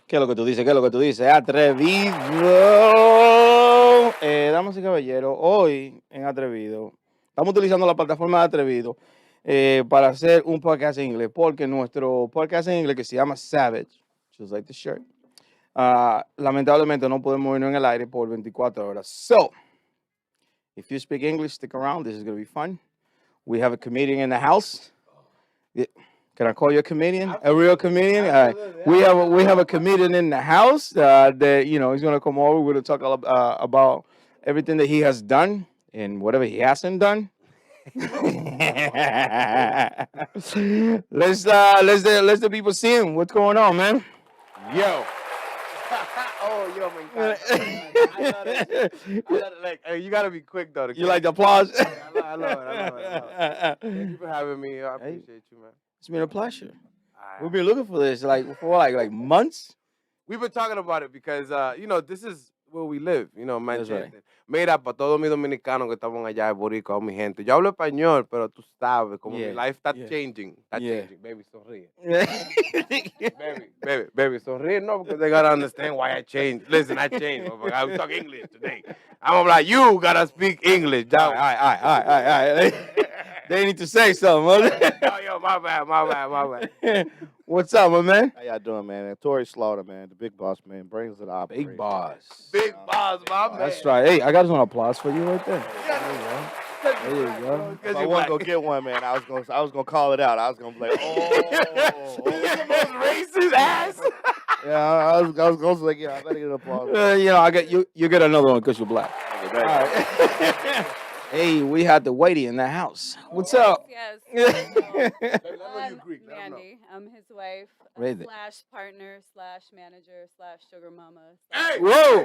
¿Qué es lo que tú dices? ¿Qué es lo que tú dices? Atrevido. Damas y caballeros, hoy en Atrevido, estamos utilizando la plataforma de Atrevido para hacer un podcast en inglés, porque nuestro podcast en inglés que se llama Savage, just like the shirt, lamentablemente no podemos irnos en el aire por 24 horas. So, if you speak English, stick around. This is going to be fun. We have a comedian in the house. Yeah. Can I call you a comedian? A real comedian? We have a comedian in the house that he's gonna come over. We're gonna talk about everything that he has done and whatever he hasn't done. Let's the people see him. What's going on, man? Yo. Oh, yo, me encanta. I love that shit. You gotta be quick though. You like the applause? I love it. Thank you for having me. I appreciate you, man. It's been a pleasure. We've been looking for this for like months. We've been talking about it because this is where we live, That's right. Manchester. Mira, para todos mis dominicanos que estaban allá de Boricua, mi gente. Yo hablo español, pero tú sabes, como mi life está changing. Está changing. Baby, sonríe. baby, sonríe. No, because they gotta understand why I changed. Listen, I changed. I talk English today. I'm like, you gotta speak English. All right. They need to say something. Yo, my bad. What's up, my man? How y'all doing, man? Tory Slaughter, man, the big boss, man, brings it up. Big boss. Big boss, my man. That's right. Hey, I got some applause for you right there. There you go. If I wasn't gonna get one, man, I was gonna call it out. I was gonna be like, He's the most racist ass. Yeah, I was gonna say, I better get an applause. I get you. You get another one because you're black. All right. Hey, we had the whitey in the house. What's up? Yes. Mandy. I'm his wife, Really? / partner / manager / sugar mama. Hey! Whoa!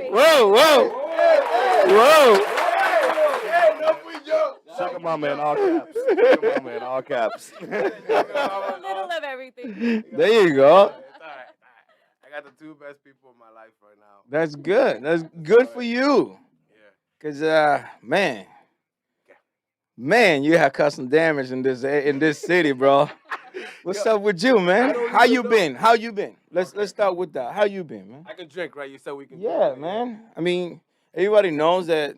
Sugar mama in all caps. Sugar mama in all caps. A little of everything. There you go. It's all right. I got the two best people in my life right now. That's good. That's good for you. Yeah. Cause man, you have custom damage in this city, bro. What's up with you, man? How you been? Let's start with that. How you been, man? I can drink, right? You said we can Yeah, drink. man. I mean, everybody knows that,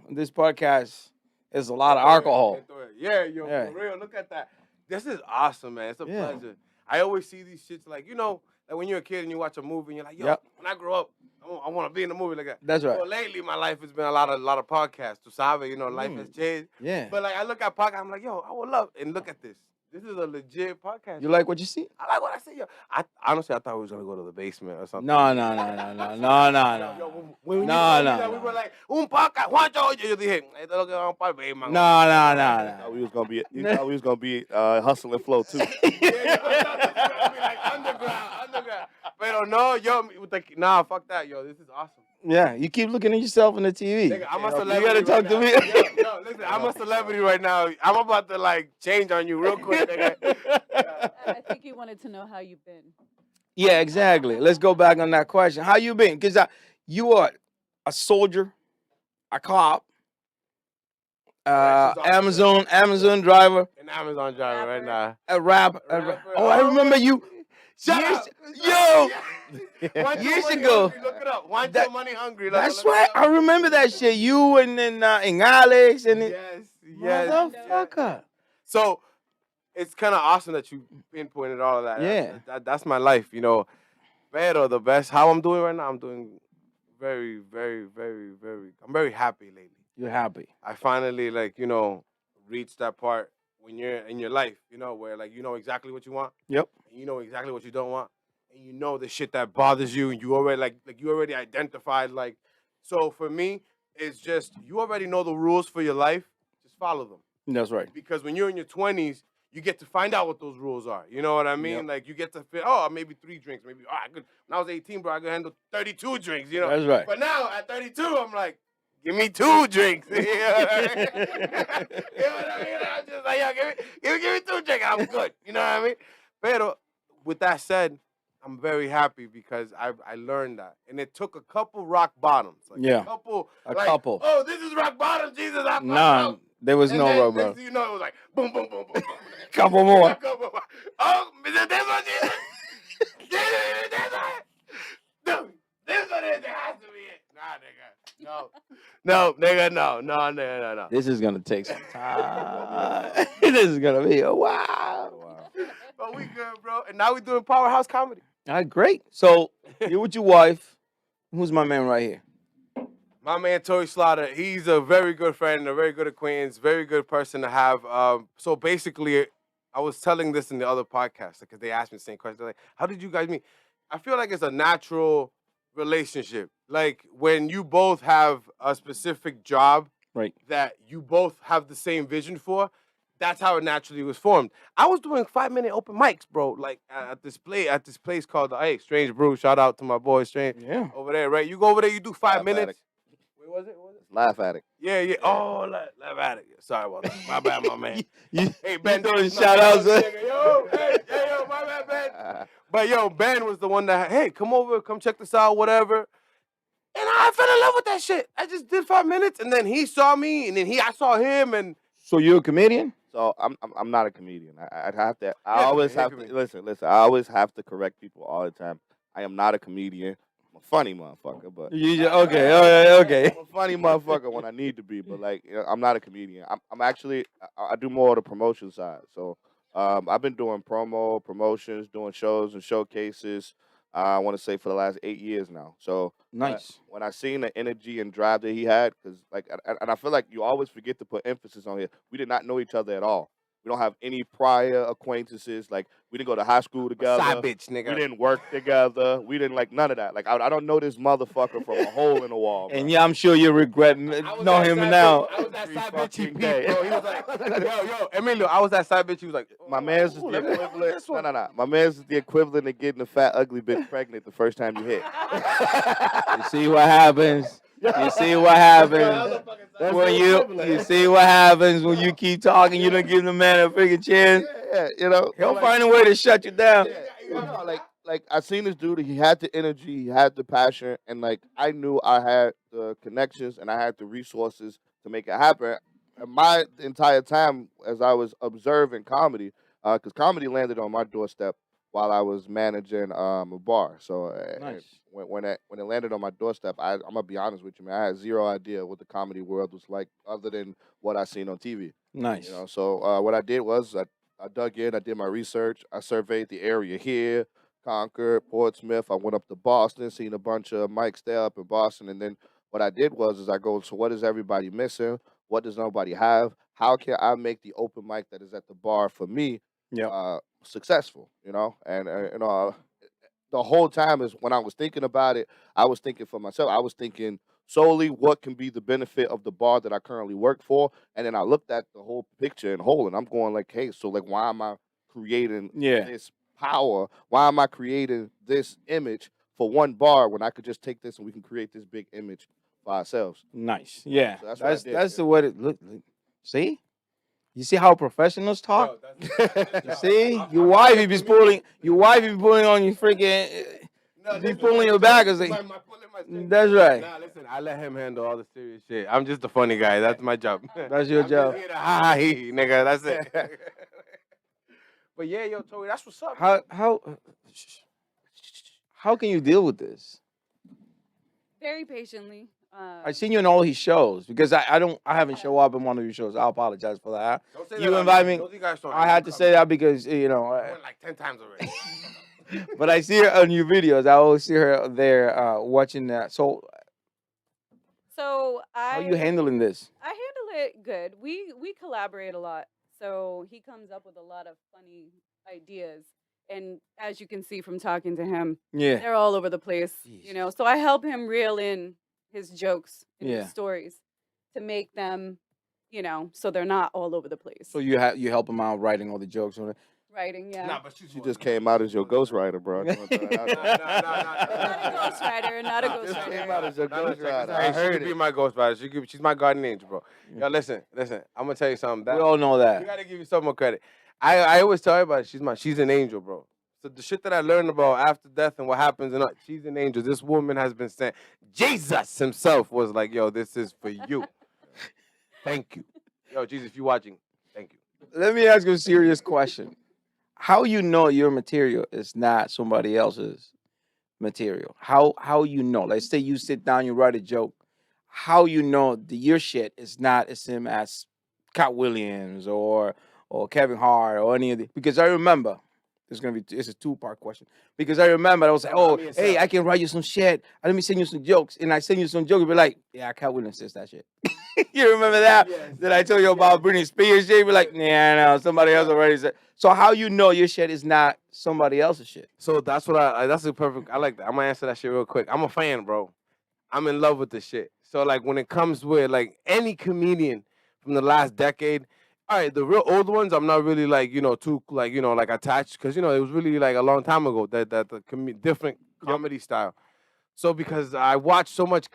this podcast is a lot of alcohol. Yeah, for real. Look at that. This is awesome, man. It's a pleasure. I always see these shits like when you're a kid and you watch a movie and you're like, yo, when I grow up, I want to be in a movie like that. That's right. Well, lately my life has been a lot of podcasts. Tu sabes, life has changed. Yeah. But like I look at podcasts, I'm like, yo, I would love. And look at this. This is a legit podcast. You like what you see? I like what I see, yo. Honestly, I thought we was gonna go to the basement or something. No. Yo, when you told me that, we were like, un podcast, Juancho. Yo dije, esto es lo que vamos para el basement. No. You thought we was gonna be hustle and flow too. Yeah, I thought this was gonna be like underground. Pero no, yo, nah, fuck that, yo. This is awesome. Yeah, you keep looking at yourself in the TV. Nigga, I'm a celebrity. You gotta talk to me. Yo, listen, I'm a celebrity right now. I'm about to change on you real quick, nigga. I think you wanted to know how you've been. Yeah, exactly. Let's go back on that question. How you been? Because you are a soldier, a cop, Amazon driver, An Amazon driver right now. a rapper. Oh, I remember you. Shut up. Yo. Years ago. Look it up. Juancho Money Hungry. That's right. I remember that shit. You and Alex and Yes. motherfucker. So it's kind of awesome that you pinpointed all of that. Yeah. That's my life, Pero the best, how I'm doing right now, I'm doing very, very, very, very, I'm very happy lately. You're happy. I finally, reached that part when you're in your life, where, you know exactly what you want. Yep. And you know exactly what you don't want. And you know the shit that bothers you, and you already, you already identified, So for me, it's just, you already know the rules for your life. Just follow them. That's right. Because when you're in your 20s, you get to find out what those rules are. You know what I mean? Yep. You get to feel, maybe 3 drinks. Maybe, when I was 18, bro, I could handle 32 drinks, That's right. But now, at 32, I'm like, give me 2 drinks. You know what I mean? I'm just like, yo, give me 2 drinks. I'm good. You know what I mean? Pero, with that said, I'm very happy because I learned that. And it took a couple rock bottoms. Yeah. A A couple. Oh, this is rock bottom, Jesus. Nah, there was no rock bottom. Next thing you know, it was like, boom, boom, boom, boom. Couple more. Oh, is it this one, Jesus? Jesus, this one? Dude, this one is, it has to be it. Nah, nigga. No, nigga, no. This is gonna take some time. This is gonna be a wow. But we good, bro. And now we doing Powerhouse Comedy. All right, great. So you're with your wife. Who's my man right here? My man Tori Slaughter, he's a very good friend, a very good acquaintance, very good person to have. So basically, I was telling this in the other podcast because they asked me the same question. They're like, how did you guys meet? I feel like it's a natural relationship. Like when you both have a specific job Right. that you both have the same vision for, that's how it naturally was formed. I was doing 5-minute open mics, bro, like at this place called Strange Brew. Shout out to my boy Strange Yeah. over there, right? You go over there, you do 5 Laugh minutes. Addict. Wait, was it? Was it? Laugh Addict. Yeah. Oh, laugh at it. Sorry about that. My bad, my man. Hey, Ben. doing this is shout my outs, brother, huh? nigga. Yo, hey, yo, my bad, Ben. But yo, Ben was the one that, hey, come over, come check this out, whatever. And I fell in love with that shit. I just did 5 minutes, and then he saw me, and then I saw him, and So you're a comedian? So I'm not a comedian. I'd have to. I Yeah, always comedian, have yeah, to listen. I always have to correct people all the time. I am not a comedian. I'm a funny motherfucker, but Okay. I'm a funny motherfucker when I need to be. But like, I'm not a comedian. I'm actually I do more of the promotion side. So I've been doing promotions, doing shows and showcases. I want to say for the last 8 years now. So Nice. when I seen the energy and drive that he had, because like, and I feel like you always forget to put emphasis on here. We did not know each other at all. We don't have any prior acquaintances. Like we didn't go to high school together. side bitch, nigga. We didn't work together. We didn't like none of that. Like I don't know this motherfucker from a hole in the wall. Bro. And yeah, I'm sure you regret know him now. I was that Every side bitch he fucking peeped, day. bro. He was like, yo, Emilio, I was that side bitch. He was like, My man's is ooh, the let me look at equivalent. this one. No. My man's is the equivalent of getting a fat, ugly bitch pregnant the first time you hit. You see what happens? You see what happens That's when the you equivalent. see what happens when you keep talking. You don't give the man a freaking chance. Yeah, you know. He'll like- find a way to shut you down. No, like I seen this dude. He had the energy, he had the passion, and like I knew I had the connections and I had the resources to make it happen. And my entire time as I was observing comedy, because comedy landed on my doorstep while I was managing a bar. So Nice. when it landed on my doorstep, I'm gonna be honest with you, man. I had zero idea what the comedy world was like, other than what I seen on TV. Nice. You know, so what I did was I dug in, I did my research, I surveyed the area here, Concord, Portsmouth. I went up to Boston, seen a bunch of mics there up in Boston, and then what I did was I go, so what is everybody missing? What does nobody have? How can I make the open mic that is at the bar for me Yeah. successful? You know, and the whole time is when I was thinking about it, I was thinking for myself. I was thinking solely what can be the benefit of the bar that I currently work for, and then I looked at the whole picture and whole, and I'm going like, hey, so like, why am I creating Yeah. this power? Why am I creating this image for one bar when I could just take this and we can create this big image for ourselves? Nice. Yeah. So that's what I That's did, that's yeah. the way it look. See? You see how professionals talk? You see? Your wife be pulling on you freaking be pulling your back and say, that's right. Nah, listen, I let him handle all the serious shit. I'm just a funny guy. That's my job. That's your I'm job. Just here to ha he, nigga. That's it. But yeah, yo, Tori, that's what's up. How can you deal with this? Very patiently. I've seen you in all his shows because I haven't show up in one of your shows. I apologize for that. Don't say You that invite on me. Those you guys don't I had to say that because I went like 10 times already. but I see her on your videos. I always see her there watching that. So So how are you handling this? I handle it good. We collaborate a lot. So he comes up with a lot of funny ideas. And as you can see from talking to him, Yeah. they're all over the place. You know, so I help him reel in his jokes and Yeah. his stories to make them, you know, so they're not all over the place. So you help him out writing all the jokes on it. Writing, yeah. Nah, but She just came out as your ghostwriter, bro. I just wanna throw that out there. Not a ghostwriter, not a Just came ghostwriter. out as your ghostwriter. Hey, I she heard could be it. my ghostwriter. She's my guardian angel, bro. Yo, listen. I'm gonna tell you something. We all know We that. gotta give you some more credit. I always tell everybody she's an angel, bro. So the shit that I learned about after death and what happens, and she's an angel. This woman has been sent. Jesus himself was like, yo, this is for you. Thank you. Yo, Jesus, if you're watching, thank you. Let me ask you a serious question. How you know your material is not somebody else's material? How you know? Let's say you sit down, you write a joke. How you know that your shit is not as same as Cat Williams or Kevin Hart or any of the? Because I remember it's a two-part question. Because I remember I was like, oh, hey, I can write you some shit. Let me send you some jokes, and I send you some jokes. Be like, yeah, Cat Williams says that shit. You remember that? Yes. That I told you about Britney Spears shit? Be like, nah, no, somebody else already said. So how you know your shit is not somebody else's shit? So that's what that's a perfect. I like that. I'm gonna answer that shit real quick. I'm a fan, bro. I'm in love with this shit. So like when it comes with like any comedian from the last decade, all right, the real old ones, I'm not really like too like attached because it was really like a long time ago that the different comedy style. So because I watched so much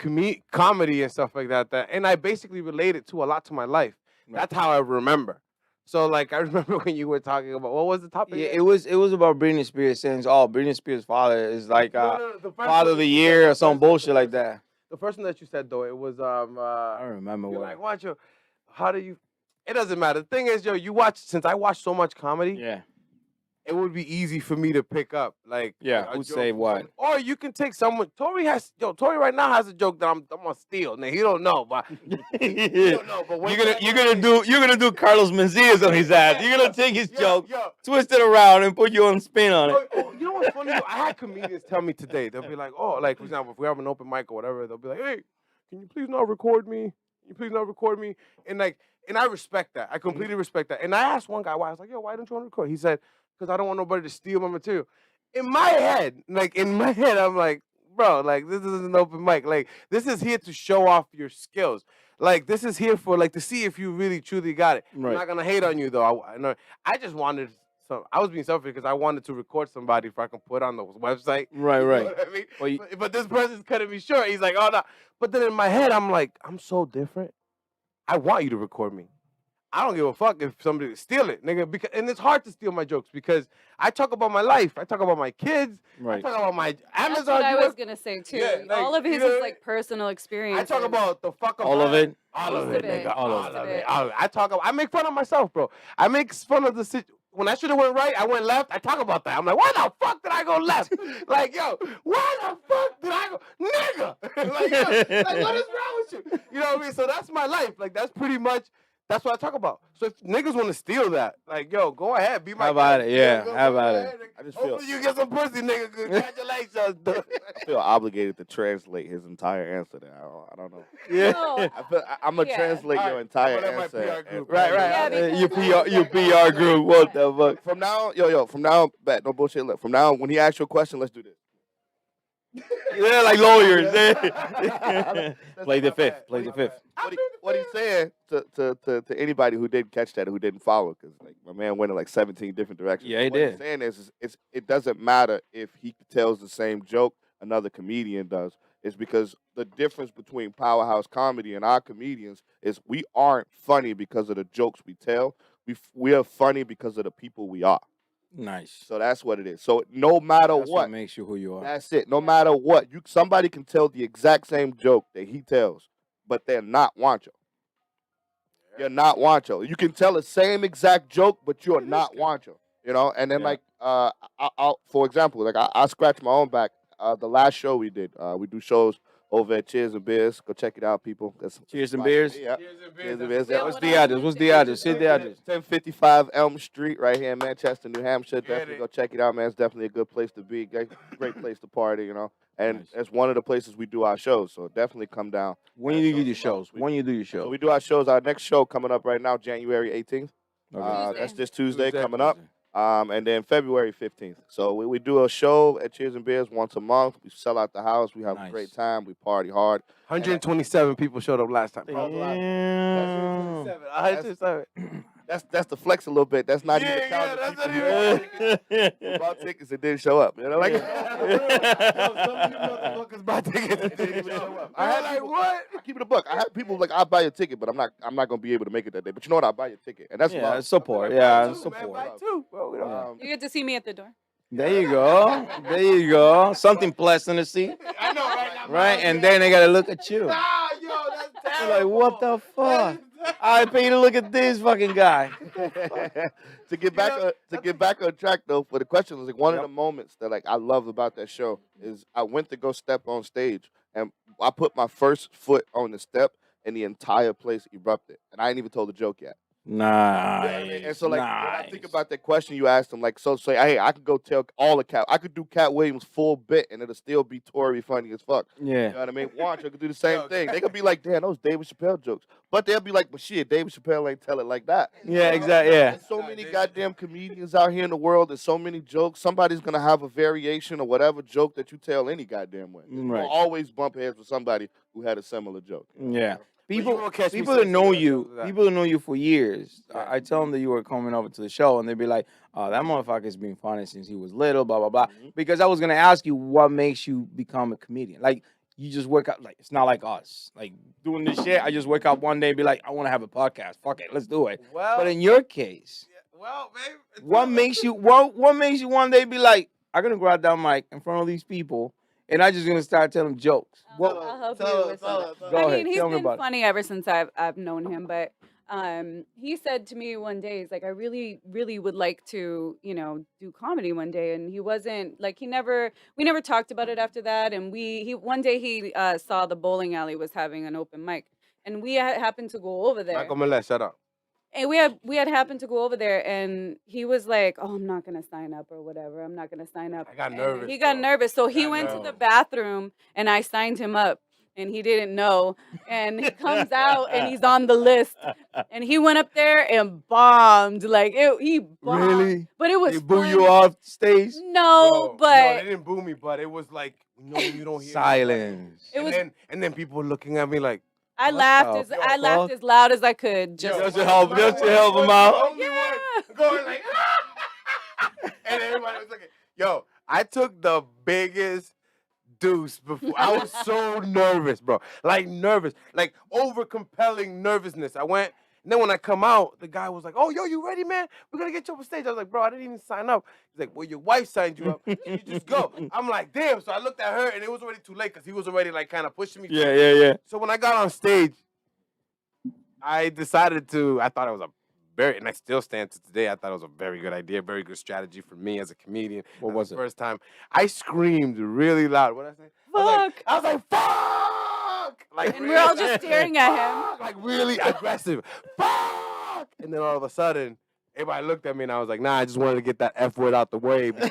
comedy and stuff like that, and I basically related to a lot to my life. Right. That's how I remember. So like I remember when you were talking about what was the topic? Yeah, again? it was about Britney Spears saying, oh, Britney Spears' father is like The first father one of the that you year said, or the some first one, bullshit like that. The first one that you said though, it was I don't remember you're what. like, watch your, how do you? It doesn't matter. The thing is, since I watch so much comedy, Yeah. it would be easy for me to pick up. Like, Yeah, a who'd joke say from what? someone. Or you can take someone. Tory right now has a joke that I'm gonna steal. Now he don't know, but he don't know. But You're gonna do Carlos Mencias on his ass. You're gonna take his joke, Yo, twist it around, and put your own spin on it. you know what's funny? I had comedians tell me today. They'll be like, oh, like for example, if we have an open mic or whatever, they'll be like, hey, can you please not record me? Can you please not record me? And I respect that. I completely respect that. And I asked one guy why. I was like, yo, why don't you want to record? He said, because I don't want nobody to steal my material. In my head, I'm like, bro, like this is an open mic. Like this is here to show off your skills. Like this is here for like to see if you really truly got it. Right. I'm not gonna hate on you though. I just wanted. So I was being selfish because I wanted to record somebody if I can put on the website. Right, You know right. what I mean? Well, But this person's cutting me short. He's like, oh no. But then in my head, I'm like, I'm so different. I want you to record me. I don't give a fuck if somebody steal it, nigga. And it's hard to steal my jokes because I talk about my life. I talk about my kids. Right. I talk about my Amazon. That's what I was gonna say too. Yeah, like, all of his is like personal experience. I talk about the fuck all of it. All of it, nigga. All All of of it. it. I make fun of myself, bro. I make fun of the situation. When I should have went right, I went left. I talk about that. I'm like, why the fuck did I go left? Like, yo, why the fuck did I go, nigga? Like, yo, like, what is wrong with you? You know what I mean? So that's my life. Like, that's pretty much. That's what I talk about. So if niggas want to steal that, like, yo, go ahead, be my How about guest. it? Yeah, Go how about ahead, it? nigga. I just feel- Hopefully you get some pussy, nigga. Congratulations, dude. I feel obligated to translate his entire answer there. I don't know. Yeah. No, I'm gonna Yeah. translate your Alright, entire I'm gonna let my answer. PR group Right, handle right. it. Yeah, Your because- your PR group. What the fuck? From now, from now, back, no bullshit. Look, from now, when he asks you a question, let's do this. Yeah, like lawyers. That's Play the not fifth. bad. Play the fifth. What he's saying to anybody who didn't catch that or who didn't follow, because like my man went in like 17 different directions. Yeah, he what did. He's saying is it doesn't matter if he tells the same joke another comedian does. It's because the difference between powerhouse comedy and our comedians is we aren't funny because of the jokes we tell. We are funny because of the people we are. Nice. So that's what it is. So no matter That's what makes you who you are. that's it. No matter what, somebody can tell the exact same joke that he tells, but they're not Wancho. You're not Wancho. You can tell the same exact joke, but you're not Wancho. You know. And then Yeah. like, I'll for example, like I scratched my own back. The last show we did, we do shows over at Cheers and Beers. Go check it out, people. Cheers and Beers? Yeah. Cheers and Cheers and beers. Beers. Yeah, Yeah. What's what the I address? wanted What's to the say address? is Say the address. 1055 Elm Street, right here in Manchester, New Hampshire. Get Definitely it. go check it out, man. It's definitely a good place to be. Great place to party, you know. And Nice. it's one of the places we do our shows. So definitely come down. When and you show do your some love shows? this week. When you do your So shows? we do our shows. Our next show coming up right now, January 18th. Okay. That's this Tuesday Tuesday. coming up. And then February 15th. So we do a show at Cheers and Beers once a month. We sell out the house. We have a Nice. great time. We party hard. 127 people showed up last time. Damn. 127. That's the flex a little bit. That's not even counting that's people not who bought tickets and didn't show up. You know, like Some of you motherfuckers buy tickets and didn't even show up. I had like, what? I keep it a buck. I have people like, I'll buy your ticket, but I'm not gonna be able to make it that day. But you know what? I'll buy your ticket, and that's Yeah, love. it's support. Buy Yeah, two, it's man, support. buy two, bro. We don't- You get to see me at the door. There you go. There you go. Something pleasant to see. I know, right? Now, Right? And then they gotta look at you. Nah, yo, that's You're terrible. like, what the fuck? I pay you to look at this fucking guy. To get back on track though, for the question was like one of the moments that like I love about that show is I went to go step on stage and I put my first foot on the step and the entire place erupted and I ain't even told the joke yet. Nice. You know what I mean? And so, like, when I think about that question you asked him, like, so say, hey, I could go tell all the Cat, I could do Cat Williams full bit, and it'll still be Tory funny as fuck. Yeah. You know what I mean? Watch, I could do the same thing. They could be like, damn, those David Chappelle jokes, but they'll be like, but shit, David Chappelle ain't tell it like that. Yeah, exactly. Yeah. There's so many goddamn comedians out here in the world. There's so many jokes. Somebody's gonna have a variation of whatever joke that you tell any goddamn way. Right. You'll always bump heads with somebody who had a similar joke. Yeah. you People, won't catch me people saying that know similar you, jokes to that. people that know you for years. Yeah. I tell them that you were coming over to the show, and they'd be like, "Oh, that motherfucker's been funny since he was little." Blah blah blah. Because I was gonna ask you what makes you become a comedian. Like you just wake up. Like it's not like us. Like doing this shit. I just wake up one day and be like, "I want to have a podcast. Fuck it, let's do it." Well, But in your case, well, babe, what makes you what makes you one day be like, "I'm gonna grab that mic in front of these people, and I'm just gonna start telling jokes." I'll help you with some. Go I ahead, mean, he's tell me been about it. funny ever since I've known him, but he said to me one day, he's like, I really, really would like to, do comedy one day. And he wasn't like, we never talked about it after that. And one day he saw the bowling alley was having an open mic, and we happened to go over there. Michael Millet, shut up. And we had happened to go over there, and he was like, "Oh, I'm not gonna sign up or whatever. I'm not gonna sign up." I got And nervous, He got bro. nervous, so he got went to nervous. the bathroom, and I signed him up, and he didn't know. And he comes out, and he's on the list, and he went up there and bombed. Like he bombed, Really? but it was They boo you funny. off stage? No, Bro, no, but they didn't boo me, but it was like, you don't hear Silence. It was- and then people were looking at me like, I What laughed the as fuck? I laughed as loud as I could. Just Just to help him out. Going like, and everybody was looking. Yo, I took the biggest deuce before. I was so nervous, bro. Like nervous, like over compelling nervousness. I went, and then when I come out, the guy was like, "Oh, yo, you ready, man? We're gonna get you up on stage." I was like, "Bro, I didn't even sign up." He's like, "Well, your wife signed you up. You just go." I'm like, "Damn!" So I looked at her, and it was already too late because he was already like kind of pushing me. Yeah. So when I got on stage, I decided to. I thought it was a very, and I still stand to today. I thought it was a very good idea, very good strategy for me as a comedian. What That was the it? First time, I screamed really loud. What did I say? fuck. I was like, "Fuck!" Like, And we're all really, just staring at him. fuck, like really aggressive. Fuck! And then all of a sudden, everybody looked at me, and I was like, "Nah, I just wanted to get that F word out the way because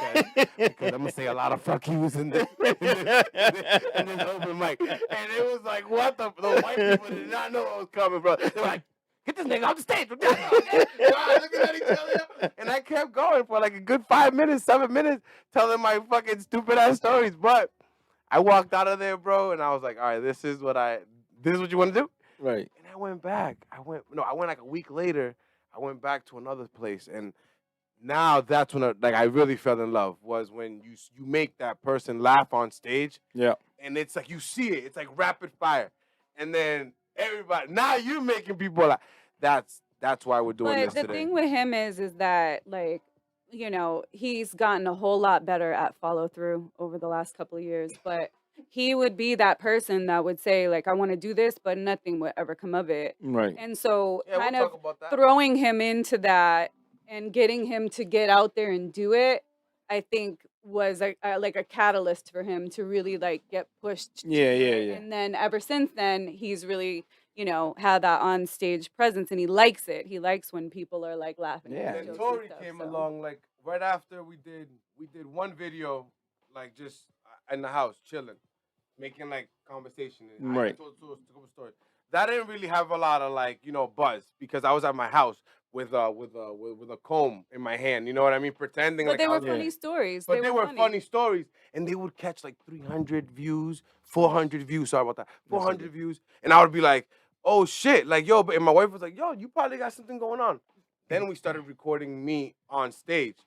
I'm gonna say a lot of fuck yous in this open mic." And it was like, what the white people did not know what was coming, bro. They were like, "Get this nigga off the stage." Looking at each other, and I kept going for like a good 5 minutes, 7 minutes, telling my fucking stupid ass stories. But I walked out of there, bro, and I was like, "All right, this is what you want to do?" Right. And I went back. I went like a week later. I went back to another place, and now that's when I really fell in love. Was when you make that person laugh on stage, Yeah. and it's like you see it. It's like rapid fire, and then everybody. Now you're making people laugh. That's why we're doing But this the today. thing with him is that like, he's gotten a whole lot better at follow through over the last couple of years. But he would be that person that would say like, I want to do this, but nothing would ever come of it. Right. And so Yeah, kind we'll of talk about that. throwing him into that and getting him to get out there and do it, I think was like a catalyst for him to really like get pushed. to Yeah, do yeah, it. yeah. And then ever since then, he's really, had that on stage presence, and he likes it. He likes when people are like laughing. at Yeah. his And then jokes and Tori stuff, came so. along like right after we did one video, like just in the house chilling, making like conversation. And I Right. told a couple stories. That didn't really have a lot of like buzz because I was at my house with a comb in my hand. You know what I mean? Pretending But like they I were was funny stories. But they were funny stories, and they would catch like 300 views, 400 views. Sorry about that, 400 views, and I would be like, "Oh shit!" Like yo, and my wife was like, "Yo, you probably got something going on." Then we started recording me on stage.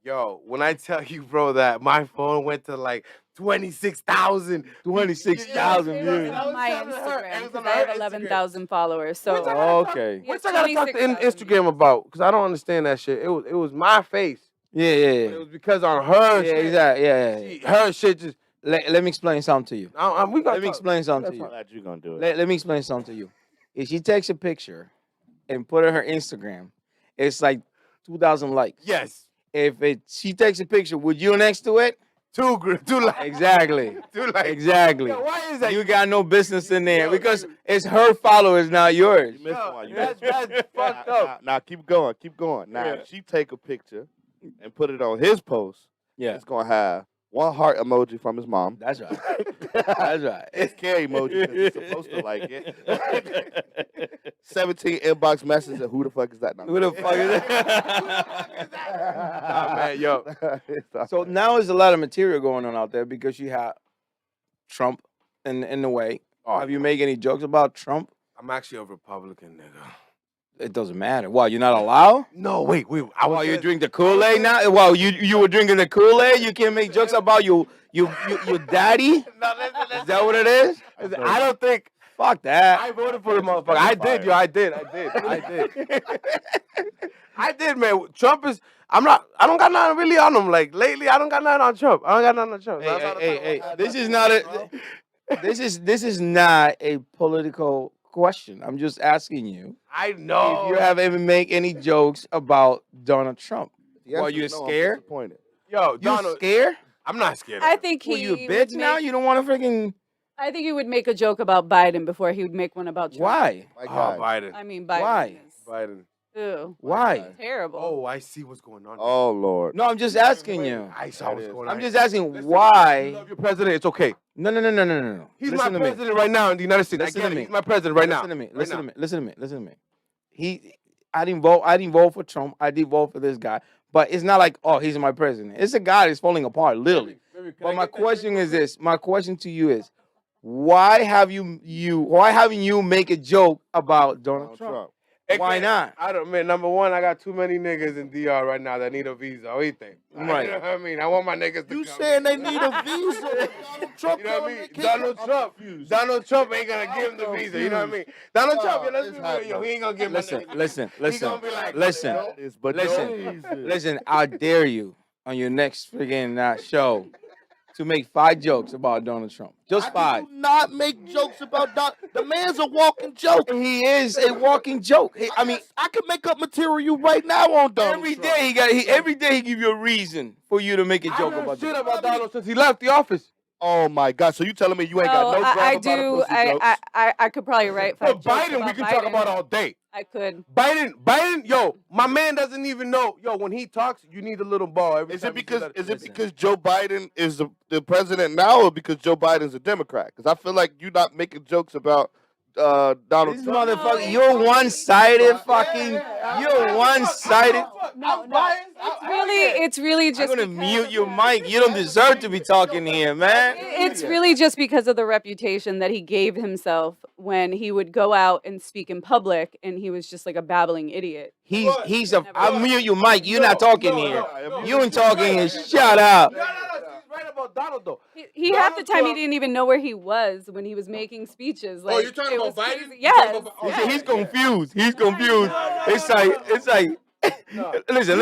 Yo, when I tell you, bro, that my phone went to like 26,000. 26,000 It was views. on my It was Instagram on because her I have Instagram. 11,000 followers. So Which I gotta Okay. talk, Yeah, which I gotta talk to 26,000 Instagram about because I don't understand that shit. It was my face, Yeah, but it was because on her. Yeah, shit, exactly. Yeah. Her shit just. Let me explain something to you. We got Let me explain something to you. Glad you're gonna do it. Let me explain something to you. If she takes a picture and put it on her Instagram, it's like 2,000 likes. Yes. If she takes a picture, would you next to it? Two likes. Exactly. Two likes. Exactly. Yo, why is that? You got no business in there Yo, because dude. it's her followers, not yours. You missed Yo, one. You that's missed one. that's fucked up. Now, keep going. Keep going. Now, Yeah. if she take a picture and put it on his post, Yeah, it's going to have one heart emoji from his mom. that's right. That's right. It's care emoji because he's supposed to like it. 17 inbox messages. Who the fuck is that? Who the fuck is that? Nah, man, yo. So now there's a lot of material going on out there because you have Trump in the way. Have you made any jokes about Trump? I'm actually a Republican, nigga. It doesn't matter. Why, you're not allowed? No, wait. While you drink the Kool-Aid now? While you were drinking the Kool-Aid, you can't make jokes about your daddy? No, listen. Is that what it is? Listen, I don't think Fuck that. I voted for the motherfucker. I did, yo. I did. I did, man. Trump is. I don't got nothing really on him. Like lately, I don't got nothing on Trump. Hey, this is not a. This is not a political question. I'm just asking you I know. if you have ever made any jokes about Donald Trump. The answer Well, you is no, I'm scared? disappointed. Yo, You Donald. scared? I'm not scared. I think Well, he you a would bitch now? make- You don't want to freaking. I think he would make a joke about Biden before he would make one about Trump. Why? My Oh, God. Biden. I mean, Biden Why? is Biden. ew, Why? terrible. Oh, I see what's going on. Oh, Lord. No, I'm just asking you. I saw what's going on. I'm just asking Listen, why. You love your president. It's okay. No. He's Listen my to me. president right now in the United States. Listen I to get me. it. He's my president right now. Listen to me. Right Listen now. to me. Listen to me. I didn't vote for Trump. I did vote for this guy. But it's not like, oh, he's my president. It's a guy that's falling apart, literally. But my question is this. My question to you is, why haven't you make a joke about Donald Trump? Why not? I don't, man. Number one, I got too many niggas in DR right now that need a visa. What do you think? Right. You know what I mean? I want my niggas to You come. saying they need a visa? Donald Trump You know what I telling mean? they can't- Donald I'm Trump. confused. Donald Trump ain't gonna give him the visa. You know what I mean? Donald No, Trump, yo, let's it's be real. Yo, he ain't gonna give him Listen, He gonna be like, listen. yo, But Listen. no. Listen, I dare you on your next freaking show to make 5 jokes about Donald Trump. Just 5. Do not make jokes about Donald. The man's a walking joke. He is a walking joke. I mean, I could make up material right now on Donald every Trump. day every day he give you a reason for you to make a I joke heard about shit Donald. about Donald since he left the office. Oh my God! So you telling me you ain't got no I drama do. about the pussy jokes? I could probably write 5 But jokes Biden, we about can talk Biden. about all day. I could. Biden, yo, my man doesn't even know. Yo, when he talks, you need a little ball. Every Is time it you because let is it Joe Biden is the president now, or because Joe Biden's a Democrat? Because I feel like you're not making jokes about Donald This Trump. motherfucker, you're one-sided fucking. You're one-sided. No. It's really I'm just. gonna because mute of your the- mic. You don't deserve to be talking here, man. It's really just because of the reputation that he gave himself when he would go out and speak in public, and he was just like a babbling idiot. He's a. I'll mute your mic. You're not talking here. You ain't talking here. Shut up. No, she's right about Donald though. He half the Donald time he Trump- didn't even know where he was when he was making speeches. Like, you're talking it about was Biden? crazy. You're talking Yes. about- yes. He's confused. He's confused. It's like. Listen.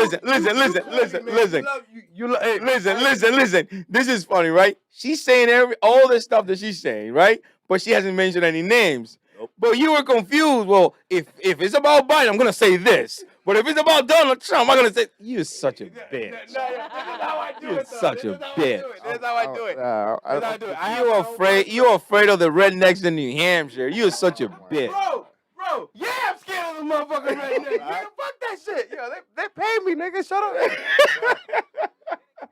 Listen. This is funny, right? She's saying all this stuff that she's saying, right? But she hasn't mentioned any names. Nope. But you were confused. Well, if it's about Biden, I'm gonna say this. But if it's about Donald Trump, I'm gonna say you're such a bitch. This is how I do You're it. though. such This a is how I bitch. do it. This is how I do it. This is how I do it. I have my own You're afraid of the rednecks in New Hampshire. You're such a bitch. Bro, yeah, I'm scared of the motherfuckers right now. Nigga, fuck that shit. Yo, they pay me, nigga. Shut up.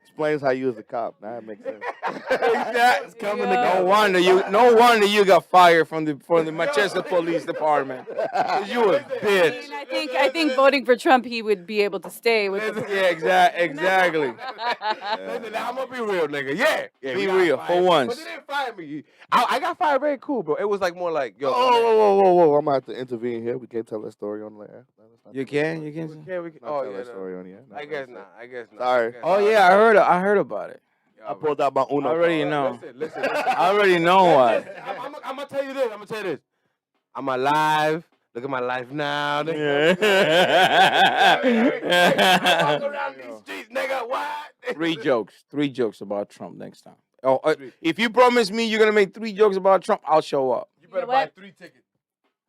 Explains how you was a cop. Now it makes sense. It's coming Yeah. together. No wonder you got fired from the Manchester Police Department. 'Cause you a bitch. And I think voting for Trump, he would be able to stay with. The Yeah, exactly. Listen, I'm gonna be real, nigga. Yeah. Be we got real, fired. for once. But they didn't fire me. I got fired very cool, bro. It was like more like, yo. Whoa! I'm gonna have to intervene here. We can't tell that story on the air. You can. We can. Not Oh, tell yeah. that story on the air. I guess not. I guess not. Sorry. I guess Oh not. yeah, I heard about it. I pulled out my Uno. I already card. know. Listen. I already know what. I'm gonna tell you this. I'm alive. Look at my life now. Nigga. I walk around these streets, nigga. What? 3 jokes about Trump next time. Oh, if you promise me you're gonna make 3 jokes about Trump, I'll show up. You better know buy what? 3 tickets.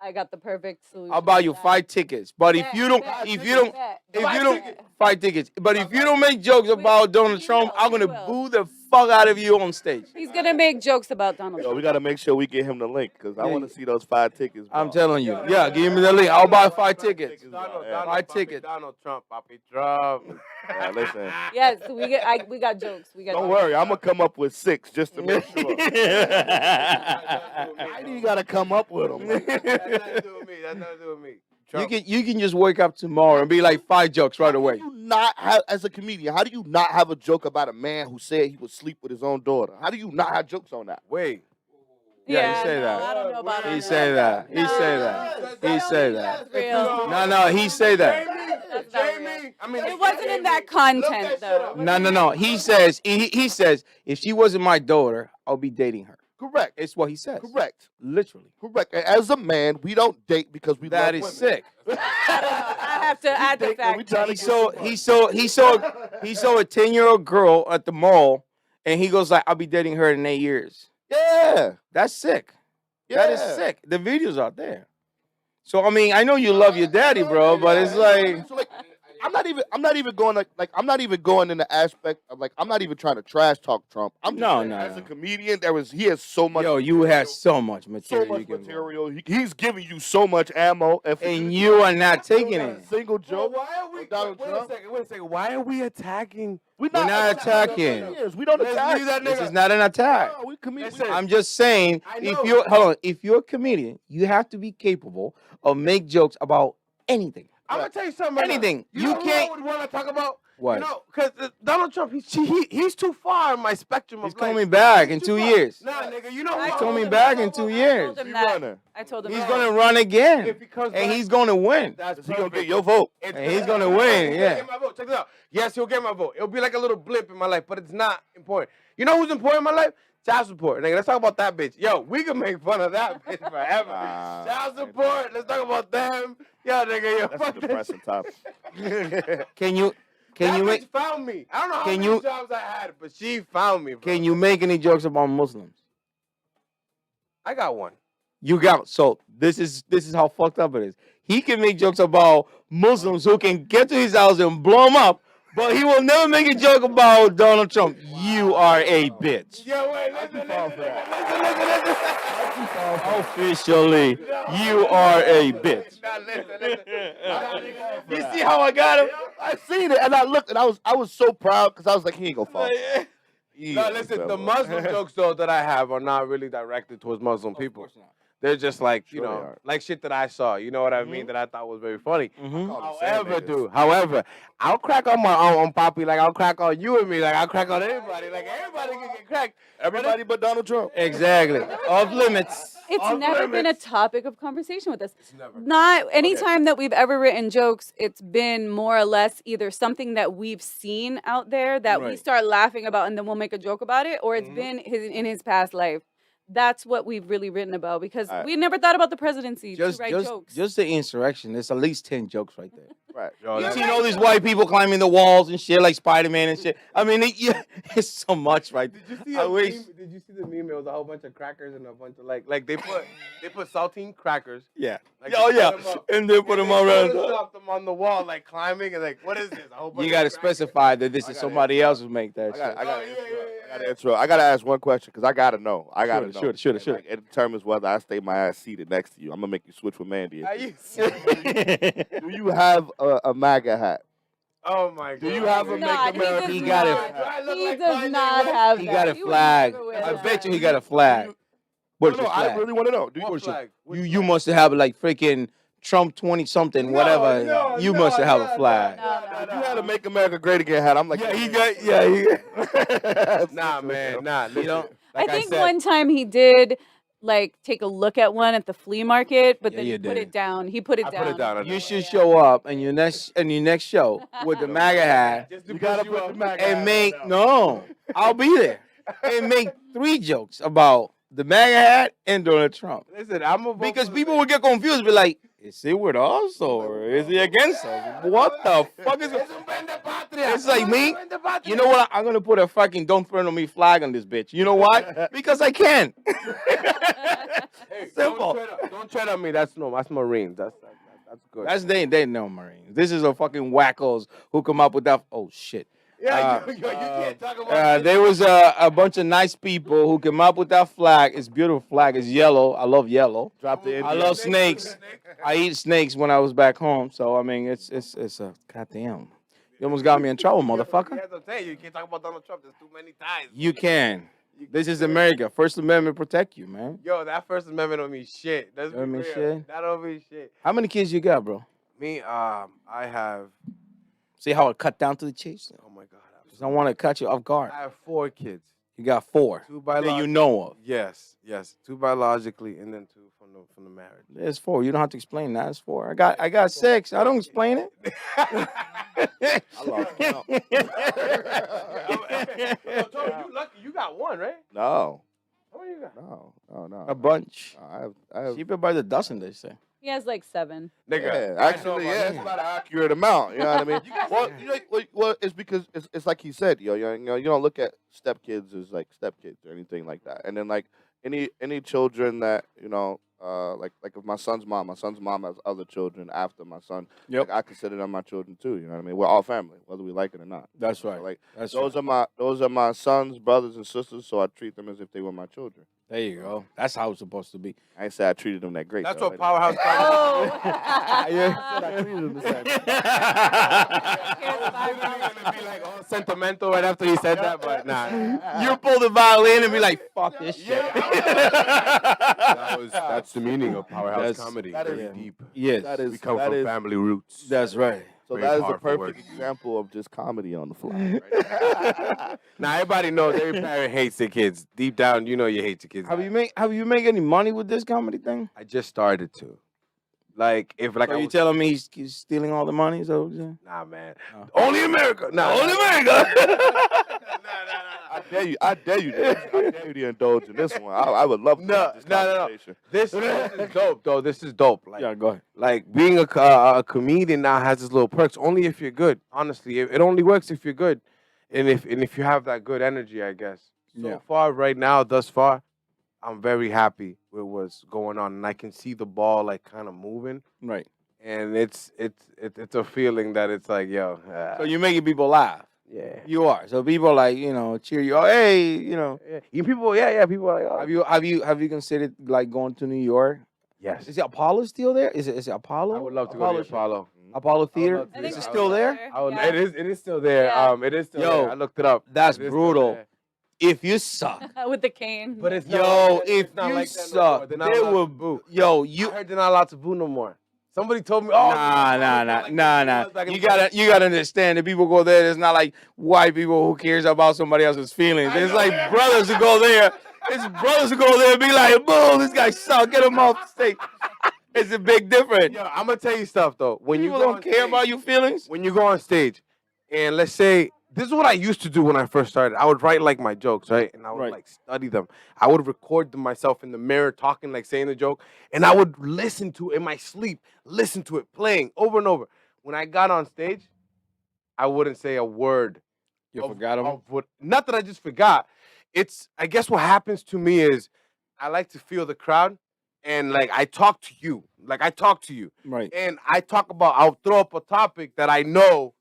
I got the perfect solution. I'll buy for you that. 5 tickets. But if Bet, you don't, bet, if you don't, bet. if Five you don't, tickets. 5 tickets. But if you don't make jokes We- about Donald we Trump, will, I'm we gonna will. boo the fuck out of you on stage. He's gonna make jokes about Donald Yo, Trump. we gotta make sure we get him the link because I Yeah, want to see those 5 tickets. I'm bro. telling you. Yo, Yeah, give me the link. I'll buy 5 tickets. Donald, Yeah. Donald, 5 Papi tickets. Donald Trump, Papi Trump. Yeah, listen. Yes, we got jokes. We got. Don't jokes. worry, I'm gonna come up with 6 just to make sure. I do gotta come up with them. That's nothing to do with me. That's nothing to do with me. Trump. You can just wake up tomorrow and be like 5 jokes right away. How do you not have, as a comedian, how do you not have a joke about a man who said he would sleep with his own daughter? How do you not have jokes on that? Wait. Yeah, he say no, that. I don't know about all He that. say that. He No, say that. I He don't say think that. that's real. No, he say that. That's not real. Jamie. I mean, It wasn't in that content though. No. He says if she wasn't my daughter, I'll be dating her. Correct. It's what he says. Correct. Literally. Correct. And as a man, we don't date because we That love is women. sick. I have to add the think that we fact. trying to He saw a 10-year-old girl at the mall, and he goes like, "I'll be dating her in 8 years." Yeah. That's sick. That is Yeah. sick. The videos out there. So I mean, I know you love your daddy, bro, but it's like, So, like, I'm not even going I'm not even going in the aspect of like I'm not even trying to trash talk Trump. I'm just No, saying, no, as no. a comedian, he has so much. yo, you have so much so material. much you can- material. He's giving you so much ammo, and, for And to you are not not taking a it. single Bro, joke. why are we? with Donald Wait a Trump. second. Wait a second. Why are we attacking? We're not attacking. comedians. We don't Let's attack. leave that This nigga. is not an attack. No, we comedians. Listen, I'm just saying, I if know. you're a comedian, you have to be capable of make jokes about anything. I'm gonna tell you something. Right Anything. Now. You know who can't- I would want to talk about. What? You know, because Donald Trump, he's too far in my spectrum He's of life. coming back in He's 2 too far. years. Nah, nigga, you know who I I told coming would back talk in 2 about? years. I told him He that. running. I told him He's that. gonna run again, If he comes and back, he's gonna win. that's Is he gonna perfect. get your vote? It's And he's gonna- gonna win, He's yeah. Get my vote. Check this out. Yes, he'll get my vote. It'll be like a little blip in my life, but it's not important. You know who's important in my life? Child support. Nigga, let's talk about that bitch. Yo, we can make fun of that bitch forever. Nah, Child support. Let's talk about them. Yo, nigga, yo, That's a fuck that depressing topic. shit. Can you That make bitch found me. I don't know how can many you- jobs I had, but she found me, bro. can you make any jokes about Muslims? I got one. You got so this is how fucked up it is. He can make jokes about Muslims who can get to his house and blow him up, but he will never make a joke about Donald Trump. You are a bitch. Yo, wait, listen. Officially, you are a bitch. Nah, listen. You see how I got him? I seen it, and I looked, and I was so proud because I was like, he ain't gonna fall. No, listen, the Muslim jokes though that I have are not really directed towards Muslim people. They're just like, you Sure they know, are. like shit that I saw. You know what I mean? That I thought was very funny. Mhm. However, I'll crack on my own Poppy, like I'll crack on you and me, like I'll crack on everybody. Like everybody can get cracked. Everybody but Donald Trump. Exactly. Off limits. It's Off never been a limits. topic of conversation with us. Never. Not anytime that we've ever written jokes, it's been more or less either something that we've seen out there that we Right. start laughing about and then we'll make a joke about it, or it's Mhm. been in his past life. That's what we've really written about because Alright. we never thought about the presidency to write jokes. Just the insurrection. There's at least 10 jokes right there. Right. Yo, You that's- seen all these white people climbing the walls and shit like Spider-Man and shit. I mean, it's so much right there. Did you see I a wish- meme? Did you see the meme? It was a whole bunch of crackers and a bunch of like they put saltine crackers. Yeah. Like, Oh they yeah. put 'em up, And then put and them they all around. photoshopped them on the wall like climbing and like what is this? A whole bunch You of got to crackers. specify that this I is gotta somebody else who make that I got, shit. I got, Oh, yeah. I got to ask one question because I got to know. I got to know. Sure. And, like, it determines whether I stay my ass seated next to you. I'm gonna make you switch with Mandy. Are you serious? Do you have a MAGA hat? Oh my god. Do you have a Not, Make America He does got it. not. Do I look He like does Kanye not West? have He that. got a You would flag. never wear I that. bet you he got a flag. What's No, your I flag? really want to know. Do you, What flag? Which You flag? must have like freaking Trump 20 something, whatever. No, you no, must have no, a flag. No, if you had to make America great again hat, I'm like, Nah, man, nah. Listen, don't- I like think said, one time he did like take a look at one at the flea market, but Yeah, then you he put did. it down. He put it I down. put it down. You should show up and your next show with the MAGA hat Just to You gotta push put up. the MAGA and hat make on. no. I'll be there and make 3 jokes about the MAGA hat and Donald Trump Listen, I'm a because people will get confused. Be like, Is he with us or is he against us? What the fuck is Es un vende patria. It's like me. Vende patria. You know what? I'm gonna put a fucking "Don't Threaten Me" flag on this bitch. You know why? Because I can. Hey, Simple. Don't tread on me. That's Marines. That's good. That's they know Marines. This is a fucking wackos who come up with that. Oh shit. yeah. You can't talk about. There was a bunch of nice people who came up with that flag. It's a beautiful flag. It's yellow. I love yellow. Drop the I Indian. love snakes. I eat snakes when I was back home. So I mean, it's a goddamn. You almost got me in trouble, motherfucker. Yes, I'm saying you can't talk about Donald Trump. There's too many ties. You can. This is America. First Amendment protect you, man. Yo, that First Amendment don't mean shit. That's Don't mean real. shit? That don't mean shit. How many kids you got, bro? Me, I have. See how I cut down to the chase? Oh my God. 'Cause I want to cut you off guard. I have 4 kids. You got 4 2 that biologically. you know of. Yes. 2 biologically, and then 2 from the marriage. There's 4. You don't have to explain that. It's 4. I got 6. I don't explain it. I lost count. You lucky. You got 1, right? No, How many you got? no. A bunch. I have. Keep it by the dozen, they say. He has like 7. Nigga. Yeah, I actually, know about yeah, that. it's about an accurate amount. You know what I mean? Well, it's because it's like he said, you know, you don't look at stepkids as like stepkids or anything like that. And then like any children that like if my son's mom has other children after my son. Yep. Like, I consider them my children too. You know what I mean? We're all family, whether we like it or not. That's So, right. like That's those right. are my sons, brothers, and sisters. So I treat them as if they were my children. There you go. That's how it's supposed to be. I ain't say I treated them that great. That's though. what Powerhouse Oh. I treated them the same. I was gonna be like all sentimental right after he said that, but nah. You pull the violin and be like, fuck this shit. That's the meaning of Powerhouse That's- comedy. that is- Very deep. Yes. That is We come that from is- family roots. That's right. So Very that is a powerful perfect words. example of just comedy on the fly. Right? Now everybody knows every parent hates their kids. Deep down, you know you hate your kids. Have you make any money with this comedy thing? I just started to. Like if like So I you was, telling me he's stealing all the money? So yeah. nah man. Oh. Only America. Nah, Only I dare you to indulge in this one. I would love to No, have this no, no. conversation. This is dope though. This is dope. Like Yeah, go ahead. like being a comedian now has its little perks. Only if you're good. Honestly, it only works if you're good, and if you have that good energy, I guess. So Yeah. far, right now, thus far, I'm very happy with what's going on, and I can see the ball like kind of moving, Right. and it's a feeling that it's like yo. So you're making people laugh. yeah. You are. So people like, cheer you. Oh, hey, Yeah, people, yeah, people are like, oh, have you considered like going to New York? yes. Is it Apollo still there? Is it Apollo? I would love to go to Apollo. Apollo Theater? love to I do Is that. it I still would- there? Yeah. It is still there. Yeah. It is still Yo, there. I looked it up. That's It is still brutal. there. If you suck, With the cane. But it's yo, not like that- if it's not you like that no more. suck, They're not they allowed will to boo. yo, I you heard they're not allowed to boo no more. Somebody told me, oh, nah. You gotta understand that people go there. It's not like white people who cares about somebody else's feelings. It's like brothers who go there. It's brothers who go there and be like, boom, this guy suck, get him off the stage. It's a big difference. Yo, I'm gonna tell you stuff though. When People you go don't on care stage- about your feelings. when you go on stage, and let's say this is what I used to do when I first started. I would write like my jokes, right? And I would Right. like study them. I would record them myself in the mirror, talking, like saying the joke, and I would listen to it in my sleep, listen to it playing over and over. When I got on stage, I wouldn't say a word. You of- forgot him. of what, not that I just forgot. It's I guess what happens to me is I like to feel the crowd, and like I talk to you, Right. and I'll throw up a topic that I know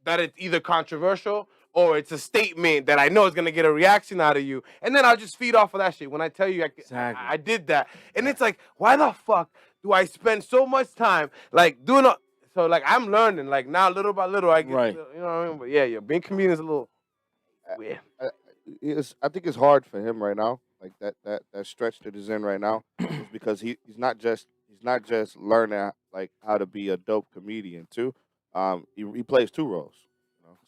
that it's either controversial or it's a statement that I know is gonna get a reaction out of you, and then I'll just feed off of that shit. When I tell you Exactly. I did that, and it's like, why the fuck do I spend so much time like doing a so like I'm learning like now little by little I get Right. you know what I mean? But yeah, being comedian is a little weird. I think it's hard for him right now. Like that stretch that he's in right now is because he's not just learning like how to be a dope comedian too. He plays 2 roles.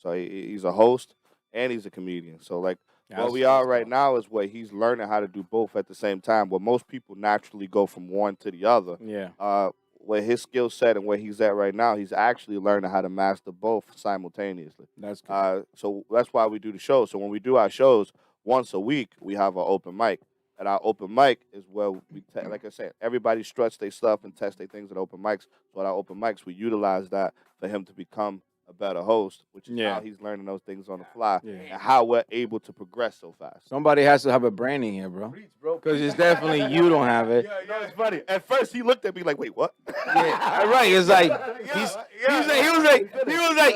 So he's a host and he's a comedian. So like where we are right now is where he's learning how to do both at the same time. Where most people naturally go from one to the other. Yeah. Where his skill set and where he's at right now, he's actually learning how to master both simultaneously. That's good. So that's why we do the show. So when we do our shows once a week, we have an open mic. at our open mic is where we, like I said, everybody struts their stuff and test their things at open mics. So at our open mics, we utilize that for him to become a better host, which is Yeah. how he's learning those things on the fly Yeah. and how we're able to progress so fast. Somebody has to have a branding here, bro. Preach, bro. Because it's definitely you don't have it. Yeah, You know, it's funny. At first, he looked at me like, "Wait, what?" Yeah, right. It's like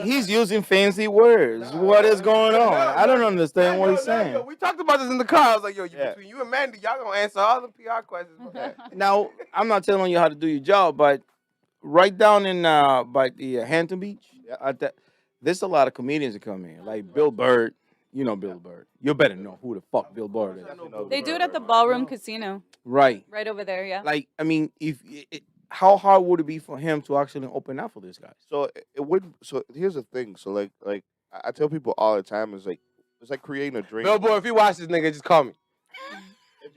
he's using fancy words. What is going on? I don't understand what he's saying. We talked about this in the car. I was like, yo, Yeah. between you and Mandy, y'all gonna answer all the PR questions. Bro. Now, I'm not telling you how to do your job, but right down in by the Hampton Beach, there's a lot of comedians that come here, like Bill Bird. You know Bill Bird. You better know who the fuck Bill Bird is. They do it at the Ballroom Casino, Right. right over there. Yeah. Like, I mean, how hard would it be for him to actually open up for this guy? So it wouldn't. So here's the thing. So like I tell people all the time, it's like creating a dream. Bill Boy, if you watch this nigga, just call me.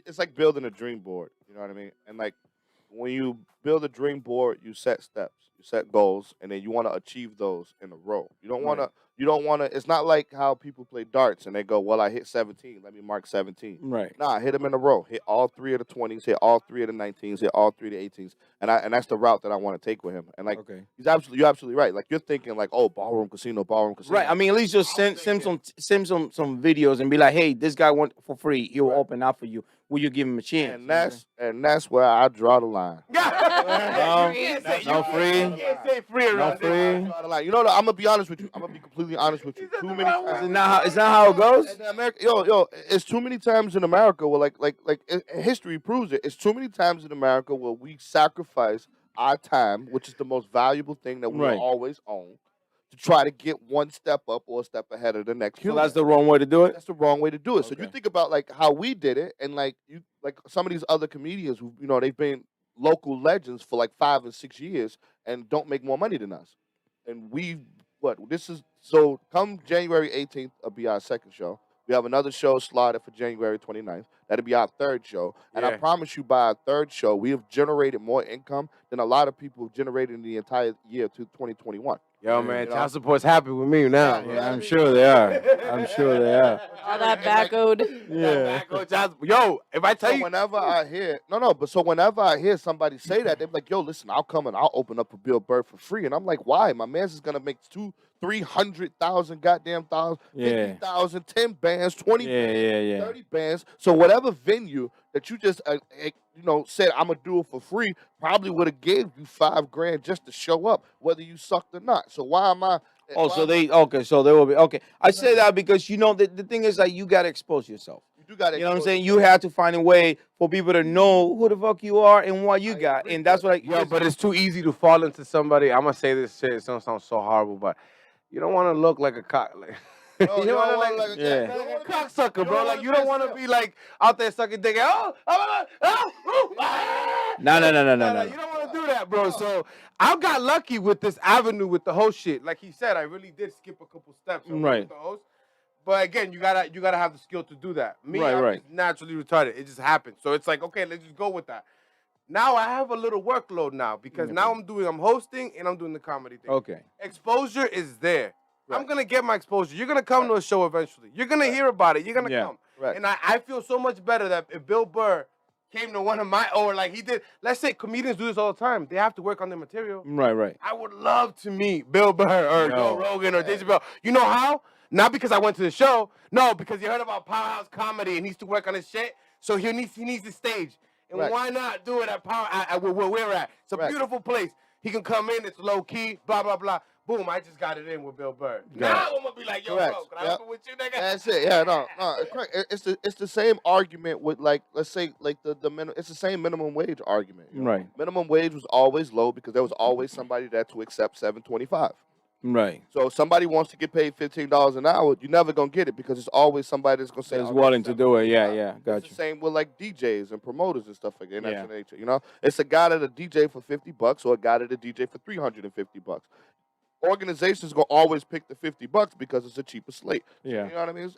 It's like building a dream board. You know what I mean? And like when you build a dream board, you set steps, you set goals, and then you want to achieve those in a row. You don't want to. You don't want to. It's not like how people play darts and they go, "Well, I hit 17. Let me mark 17." Right. Nah, hit them in a row. Hit all 3 of the 20s. Hit all 3 of the 19s. Hit all 3 of the 18s. And that's the route that I want to take with him. And like, Okay. you're absolutely right. Like you're thinking like, "Oh, ballroom casino, ballroom casino." Right. I mean, at least just send some videos and be like, hey, this guy wants for free. He'll open up for you. Will you give him a chance? And that's where I draw the line. No free. You can't say free No around free. there. Draw the line. You know, I'm gonna be honest with you. I'm gonna be completely honest with you. Too many Is times. it not how it goes? In America, yo, it's too many times in America where history proves it. It's too many times in America where we sacrifice our time, which is the most valuable thing that we will Right. always own, to try to get one step up or a step ahead of the next So human. that's the wrong way to do it? That's the wrong way to do it. So you Okay. think about like how we did it, and like some of these other comedians who they've been local legends for like 5 and 6 years and don't make more money than us. And so come January 18th will be our second show. We have another show slotted for January 29th. That'll be our third show. And I Yeah. promise you by our third show, we have generated more income than a lot of people have generated in the entire year to 2021. Yo, man, You know? child support's happy with me now. Yeah, I'm sure they are. I'm sure they are. All that back owed. Yeah. Yo, if I tell So you, whenever I hear whenever I hear somebody say that, they're like, "Yo, listen, I'll come and I'll open up a Bill Burr for free," and I'm like, "Why? My man's is gonna make 200,000-300,000 goddamn thousand, Yeah. 50,000, 10 bands, 20 Yeah, bands, yeah, yeah. 30 bands. So whatever venue that you just said I'm gonna do it for free, probably would have gave you $5,000 just to show up, whether you sucked or not. So why am I? Oh, so they will be okay. I say that because the thing is like you gotta expose yourself. You do gotta. You know what I'm saying? You have to find a way for people to know who the fuck you are and what you got, agree and that's what I. yo, but it's too easy to fall into somebody. I'm gonna say this shit. It's gonna sound so horrible, but you don't want to look like a cock. Like, No, you you don't don't want wanna to like a- yeah. like a cocksucker, bro. Like you don't want to be like out there sucking dick. No. You don't want to do that, bro. So I got lucky with this avenue with the host shit. Like he said, I really did skip a couple steps Right. with the host. But again, you gotta have the skill to do that. Me, Right, I'm right. just naturally retarded. It just happened. So it's like, okay, let's just go with that. Now I have a little workload now because now I'm hosting and I'm doing the comedy thing. Okay. Exposure is there. I'm Right. gonna get my exposure. You're gonna come to a show eventually. You're gonna hear about it. You're gonna Yeah. come. Right. And I feel so much better that if Bill Burr came to one of my, or like he did, let's say comedians do this all the time. They have to work on their material. Right. I would love to meet Bill Burr or No. Joe Rogan or Dave Chappelle. You know how? Not because I went to the show. No, because you heard about Powerhouse Comedy and he needs to work on his shit. So he needs the stage. And Right. why not do it at where we're at? It's a Right. beautiful place. He can come in. It's low key. Blah blah blah. Boom! I just got it in with Bill Burr. Yeah. Now I'm gonna be like, yo, Correct. bro, can I Yep. open with you, nigga? That's it. Yeah, no. It's correct. It's the same argument with like, let's say like the it's the same minimum wage argument. you know? Right. Minimum wage was always low because there was always somebody that to accept $7.25. Right. So if somebody wants to get paid $15 an hour, you're never gonna get it because it's always somebody that's gonna say Is "I'll willing give to do it. Yeah. $7.25." Got It's you. the same with like DJs and promoters and stuff like that. Yeah. That's the nature. You know, it's a guy that a DJ for $50 or a guy that a DJ for $350. Organizations gonna always pick the $50 because it's a cheaper slate. Yeah. You know what I mean?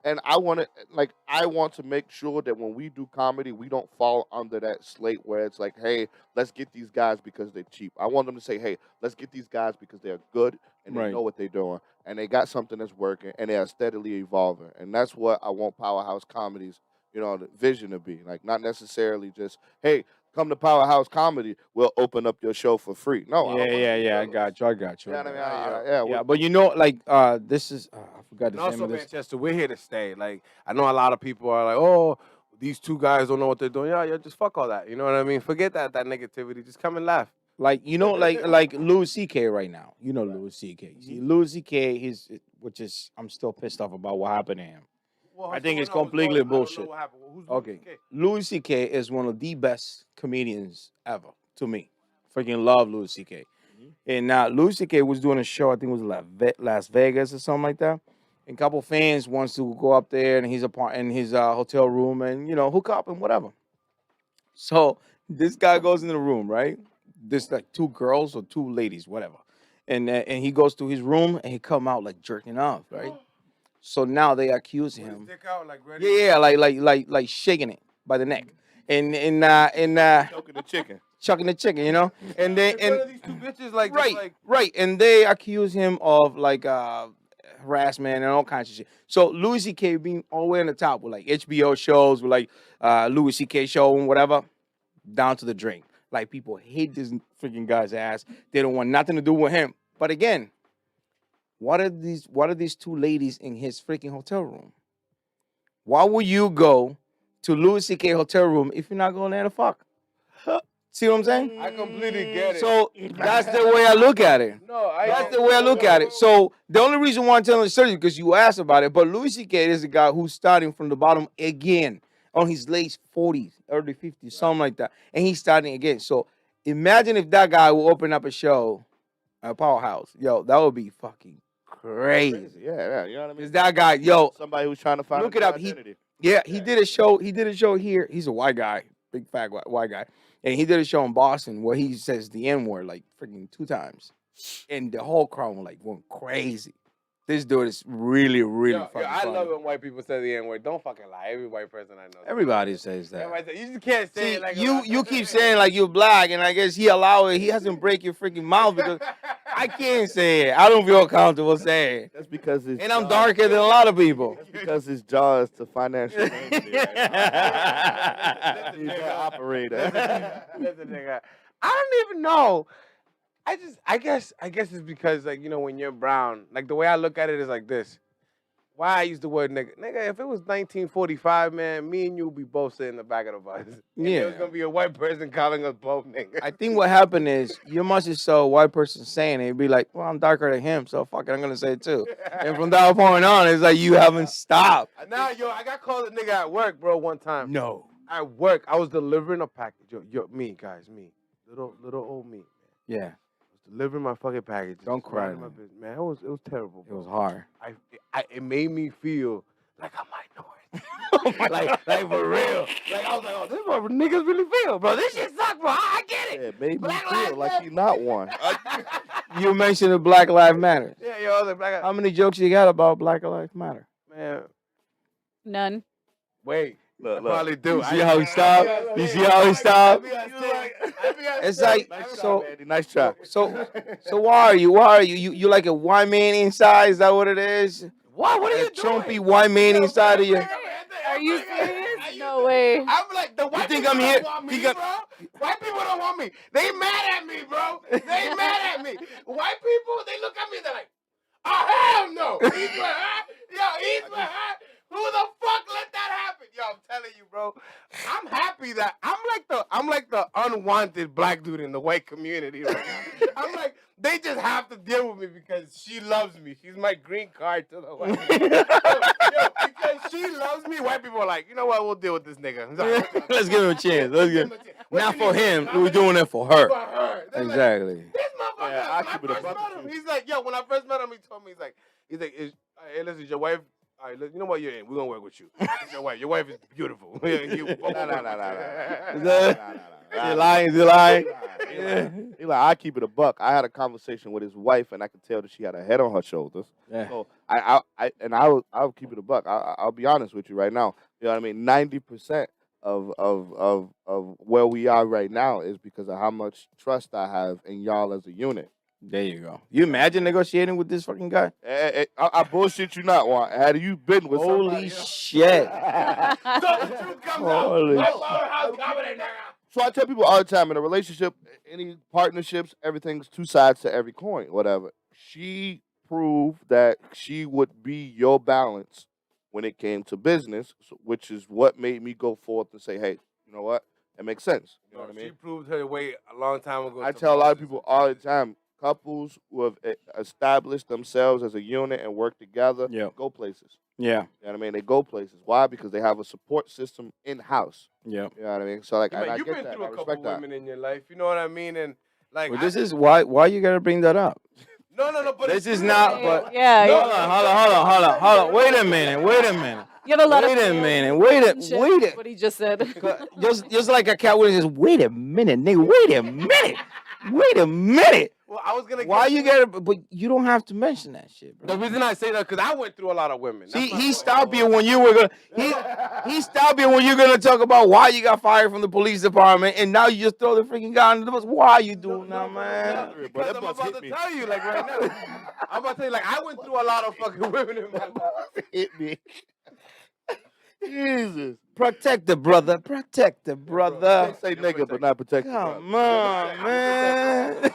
And I want to make sure that when we do comedy, we don't fall under that slate where it's like, hey, let's get these guys because they're cheap. I want them to say, hey, let's get these guys because they're good and they Right. know what they're doing and they got something that's working and they are steadily evolving. And that's what I want Powerhouse Comedies, the vision to be. Like, not necessarily just, hey, come to Powerhouse Comedy, we'll open up your show for free. No, I Yeah, want you yeah, to yeah. I do it. got you. I got you. Yeah, I I mean, got you. yeah, Yeah, but you know, like this is I forgot And the name also, of this. Manchester, we're here to stay. Like, I know a lot of people are like, oh, these two guys don't know what they're doing. Yeah, just fuck all that. You know what I mean? Forget that negativity. Just come and laugh. Like like Louis C.K. right now. You know Louis C.K. See, Louis C.K. Which is I'm still pissed off about what happened to him. Well, I think it's someone else, completely I don't know bullshit. what happened. Who's Okay, CK? Louis C.K. is one of the best comedians ever to me. Freaking love Louis C.K. And now Louis C.K. was doing a show. I think it was Las Vegas or something like that. And a couple fans wants to go up there and he's in his hotel room and hook up and whatever. So this guy goes in the room, right? There's like two girls or two ladies, whatever. And he goes to his room and he come out like jerking off, right? So now they accuse With his him. dick out, like ready. Yeah, like shaking it by the neck. And Choking the chicken. chucking the chicken, And In then front of these two bitches, like just right, like right. And they accuse him of like harassment and all kinds of shit. So Louis C.K. being all the way on the top with like HBO shows, with like Louis C.K. show and whatever, down to the drain. Like people hate this freaking guy's ass. They don't want nothing to do with him. But again, what are these two ladies in his freaking hotel room? Why would you go to Louis C.K. hotel room if you're not going there to fuck? See what I'm saying? I completely get it. So that's the way I look at it. no, That's the way I look at it. So the only reason why I'm telling the story is because you asked about it. But Louis C.K. is a guy who's starting from the bottom again on his late 40s, early 50s, something like that. And he's starting again. So imagine if that guy will open up a show at Powerhouse. Yo, that would be fucking crazy. Yeah, you know what I mean? Because that guy, yo, Somebody who's trying to find look a it new up. identity. He did a show. He did a show here. He's a white guy, big fat white guy, and he did a show in Boston where he says the N word like freaking 2 times, and the whole crowd was like going crazy. This dude is really, really Yo, fucking I funny. love when white people say the N word. Don't fucking lie. Every white person I know. Everybody says that. Everybody you just can't say See, it like you keep saying like you're black, and I guess he hasn't break your freaking mouth because I can't say it. I don't feel comfortable saying it. That's because his And I'm job- darker than a lot of people. That's because his jaw is to financial gain. He's an operator. Listen, nigga. I don't even know. I guess it's because like when you're brown, like the way I look at it is like this. Why I use the word nigga? Nigga, if it was 1945, man, me and you would be both sitting in the back of the bus. And Yeah. there was gonna be a white person calling us both niggas. I think what happened is you must have saw a white person saying it. It'd be like, well, I'm darker than him, so fuck it, I'm gonna say it too. And from that point on, it's like you haven't stopped. Now, I got called a nigga at work, bro, one time. No. At work, I was delivering a package. Me, guys, me. Little old me. Yeah, Delivering my fucking package. Don't just cry, minding my man. business. Man, it was terrible. it Bro. was hard. It made me feel like a minority. like for real. Like I was like, oh, this is what niggas really feel, bro. This shit sucks, bro. I get Yeah, it. it made me Black feel Lives like Matter. he's not one. You mentioned the Black Lives Matter. Yeah, yo, I was like, black. How many jokes you got about Black Lives Matter? Man, None. wait. Look, I look. probably do. You see how he stopped? You see how he stopped? It's like Nice so. try, Andy. Nice try. So why are you? Why are you? You like a white man inside? Is that what it is? What? What are A you doing? Trumpy white man inside of you? Are you serious? No way. I'm like, the white think people I'm don't here- want he me, got- bro. White people don't want me. They mad at me, bro. They mad at me. White people, they look at me, they're like, oh, hell no. He's for her. Yo, he's for her. Who the fuck let that happen? Yo, I'm telling you, bro. I'm happy that I'm like the unwanted black dude in the white community right now. I'm like, they just have to deal with me because she loves me. She's my green card to the white. Yo, because she loves me, white people are like, you know what? We'll deal with this nigga. Let's give him a chance. Let's give. What Not you for need? him. How We're many- doing it for For her. her. They're like, Exactly. this motherfucker, Yeah, I when I keep it a first buck met with him, you. he's like, yo, when I first met him, he told me, he's like, hey, listen, your wife, all right, you know what, you're in. We're going to work with you. It's your wife. Your wife is beautiful. You lying? You lying? He like, I keep it a buck. I had a conversation with his wife, and I could tell that she had a head on her shoulders. Yeah. So I'll keep it a buck. I'll be honest with you right now. You know what I mean? 90% of where we are right now is because of how much trust I have in y'all as a unit. There you go. You imagine negotiating with this fucking guy? I bullshit you not, Juan. Had you been with Holy somebody else- shit. So the truth comes Holy out. shit. Powerhouse comedy, nigga. So I tell people all the time in a relationship, any partnerships, everything's two sides to every coin, whatever. She proved that she would be your balance when it came to business, which is what made me go forth and say, hey, you know what? That makes sense. You know what I She mean? proved her way a long time ago. I to tell a lot of business people and all the transition. time, couples who have established themselves as a unit and work together Yeah. go places. Yeah. You know what I mean? They go places. Why? Because they have a support system in house. Yeah. You know what I mean? So like, Yeah, man, I you've get been that. through I a couple respect that. women in your life. You know what I mean? And like, Well, this is why you gotta bring that up. no, but This it's is true. not. But Yeah, hold on. Hold on. Wait a minute. you have a lot Wait of a failed minute. relationships, Wait a- what he just said. Just like a cat when he says, "Wait a minute, nigga. Wait a minute. Wait a minute." Well, I was gonna. Why get you to gotta? But you don't have to mention that shit, The bro. reason I say that because I went through a lot of women. See, That's my he point. stopped you when you were gonna. He stopped you when you're gonna talk about why you got fired from the police department, and now you just throw the freaking guy under the bus. Why are you doing that, man? Because I'm about to tell you, like right now, I'm about to tell you, like I went through a lot of fucking women in my life. Hit me. Jesus. Protect the brother. Protect the brother. Can't say nigga, but not protect the brother. Come on, man. All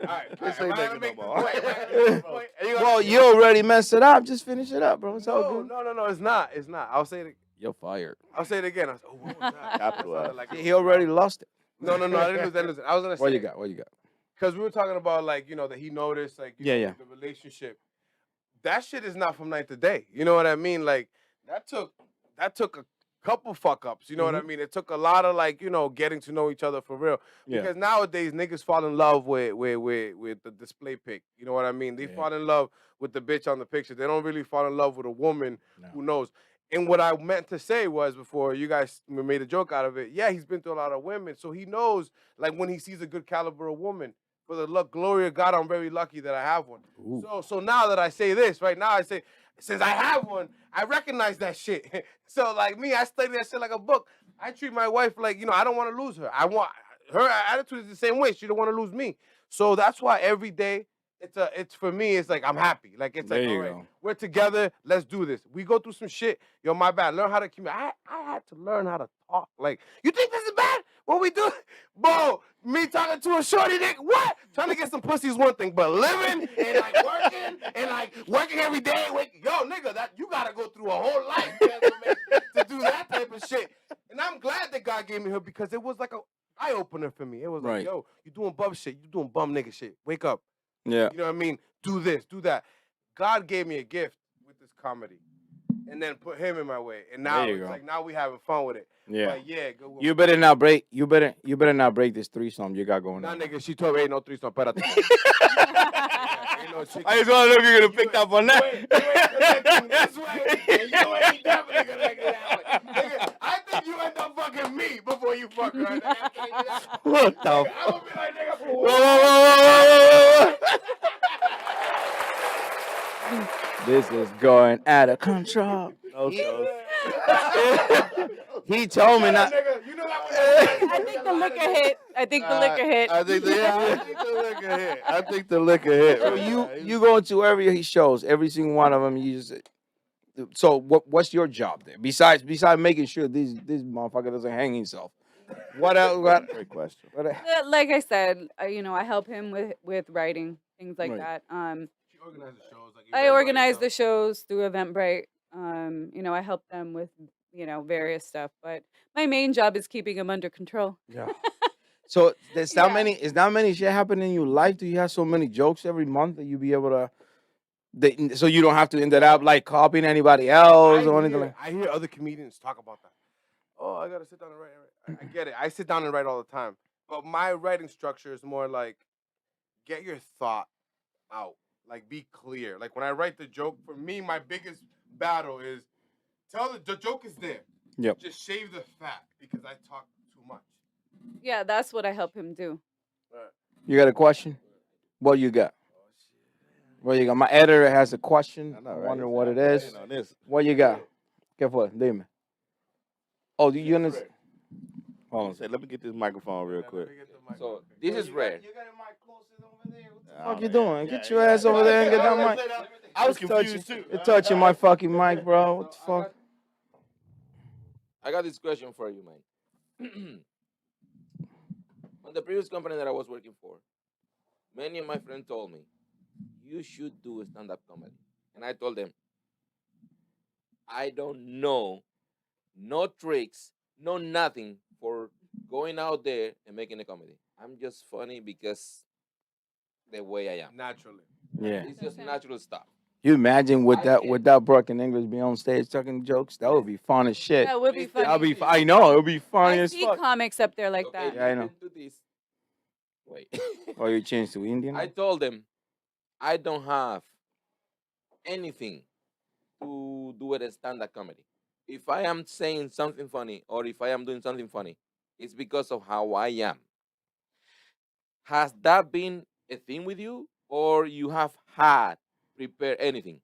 right. Can't say Am I nigga gonna no make this more. point? Am I gonna make this point? Are you gonna- Well, you already messed it up. Just finish it up, bro. It's all good. No, it's not. It's not. I'll say it. You're fired. I'll say it again. I was, oh, what was that? Capital That sounded F. like See, it he was- already lost it. No, I didn't lose that. Listen, I was gonna say. What you got? What you got? Because we were talking about like that he noticed like Yeah. the relationship. That shit is not from night to day. You know what I mean? Like that took a couple fuck ups. You know what I mean? It took a lot of like getting to know each other for real. Yeah. Because nowadays niggas fall in love with the display pic. You know what I mean? They Yeah. fall in love with the bitch on the picture. They don't really fall in love with a woman No. who knows. And what I meant to say was before you guys made a joke out of it. Yeah, he's been through a lot of women, so he knows like when he sees a good caliber of woman. For the glory of God, I'm very lucky that I have one. Ooh. So now that I say this, right now I say, since I have one, I recognize that shit. So like me, I study that shit like a book. I treat my wife like, I don't want to lose her. I want her attitude is the same way. She don't want to lose me. So that's why every day it's for me, it's like I'm happy. Like it's There like, you all right, go. we're together, let's do this. We go through some shit. Yo, my bad. Learn how to communicate. I had to learn how to talk. Like, you think this is bad? What we do? Bro, me talking to a shorty nigga, what? Trying to get some pussy is one thing, but living and like working every day, yo, nigga, that you gotta go through a whole life to do that type of shit. And I'm glad that God gave me her because it was like a eye opener for me. It was Right. like, yo, you doing bum shit, you doing bum nigga shit. Wake up. Yeah. You know what I mean? Do this, do that. God gave me a gift with this comedy, and then put him in my way. And now There you it's go. like now we having fun with it. Yeah. But yeah, go. You better not break. You better not break this threesome you got going Nah, on. nigga, she told me ain't no threesome. But I just want to know if you're gonna pick up on that. You ain't connecting this way, and you ain't definitely connecting that way. Nigga, I think you end up fucking me before you fuck her. Nigga, I'm telling you that. What the? Nigga, I'm gonna be like, nigga, Whoa. This is going out of control. He told me not. Nigga, you know that one. I think the liquor hit. I think the liquor hit. I think the liquor hit. So you go to every he shows, every single one of them. You just. So what's your job there? Besides making sure this motherfucker doesn't hang himself. What else? What? Great question. Like I said, I help him with writing things like Right. that. She organized the shows. Like I organize the shows through Eventbrite. I help them with various stuff, but my main job is keeping them under control. Yeah. So there's that Yeah. many. Is that many shit happening in your life? Do you have so many jokes every month that you be able to? So you don't have to end it up like copying anybody else or anything like. I hear other comedians talk about that. Oh, I gotta sit down and write. I get it. I sit down and write all the time, but my writing structure is more like get your thought out. Like be clear. Like when I write the joke, for me, my biggest battle is the joke is there. Yep. Just shave the fat because I talk too much. Yeah, that's what I help him do. You got a question? What you got? What you got? My editor has a question. I know, I right? wonder He's what it writing is. on this. What you got? ¿Qué fue? Dime. Oh, do you understand? Hold He on. said, let me get this microphone real quick. So this is rare. You got a mic closer over there. What the I fuck don't you know. doing? Yeah, Get your yeah, ass over there and get that Yeah, mic. I was It's confused touching, too. You're touching my fucking mic, bro. What the fuck? I got this question for you, man. On the previous company that I was working for, many of my friends told me, you should do a stand-up comedy. And I told them, I don't know, no tricks, no nothing for going out there and making a comedy. I'm just funny because the way I am. Naturally. Yeah. It's just Okay. natural stuff. You imagine with I that can't- with that broken English be on stage talking jokes? That would be fun as shit. That would be Listen, That'd funny. be. I know it would be funny I as see fuck. comics up there like Okay, that. Yeah, I know. listen to this. Wait. Oh, you changed to Indian? I told them I don't have anything to do with a stand-up comedy. If I am saying something funny or if I am doing something funny, it's because of how I am. Has that been a thing with you, or you have had prepare anything?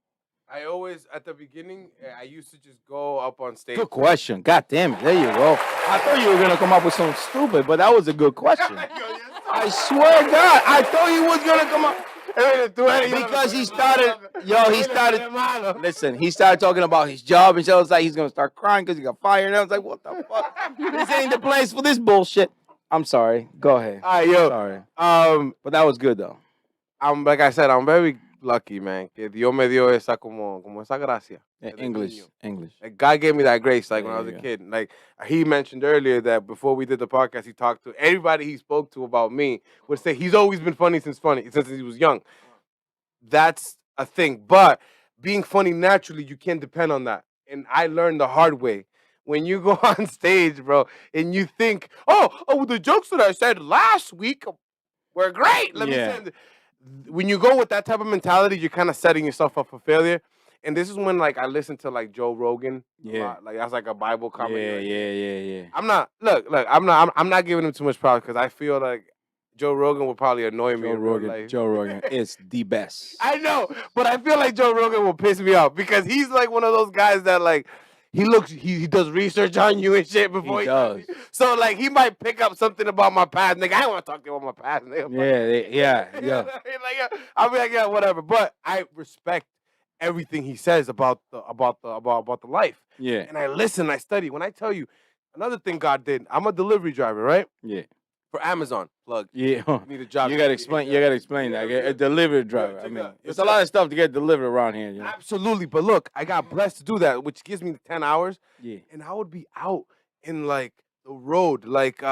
I always, at the beginning, I used to just go up on stage. Good question. God damn it. There you go. I thought you were gonna come up with something stupid, but that was a good question. I swear to God, I thought he was gonna come up because he started. Yo, he started. Listen, he started talking about his job, and so I was like, he's gonna start crying because he got fired. And I was like, what the fuck? This ain't the place for this bullshit. I'm sorry. Go ahead. All right, yo. Sorry, Um, but that was good though. I'm like I said, I'm very lucky, man. Que Dios me dio esa como esa gracia. Yeah, desde English, niño. English. Like God gave me that grace, like when I There was a you go. kid. Like he mentioned earlier that before we did the podcast, he talked to everybody he spoke to about me would say he's always been funny since he was young. That's a thing. But being funny naturally, you can't depend on that. And I learned the hard way. When you go on stage, bro, and you think, oh, the jokes that I said last week were great. Let me Yeah. send. When you go with that type of mentality, you're kind of setting yourself up for failure. And this is when, like, I listen to like Joe Rogan. A Yeah. lot. Like that's like a Bible comedy. Yeah, right yeah, there. yeah, yeah. I'm not. Look. I'm not giving him too much props because I feel like Joe Rogan would probably annoy me Joe in real Rogan. life. Joe Rogan is the best. I know, but I feel like Joe Rogan will piss me off because he's like one of those guys that like he does research on you and shit before He talks to does. you. So like he might pick up something about my past. Nigga, I don't want to talk to you about my past. Nigga. Yeah. Like, I'll be like, yeah, whatever. But I respect everything he says about the life. Yeah. And I listen, I study. When I tell you, another thing God did, I'm a delivery driver, right? Yeah. For Amazon. Plug. Yeah. Need a job. You gotta explain. You gotta explain that. A delivery driver. I check mean, that. there's a lot of stuff to get delivered around here. You know? Absolutely. But look, I got blessed to do that, which gives me 10 hours. Yeah. And I would be out in like the road, like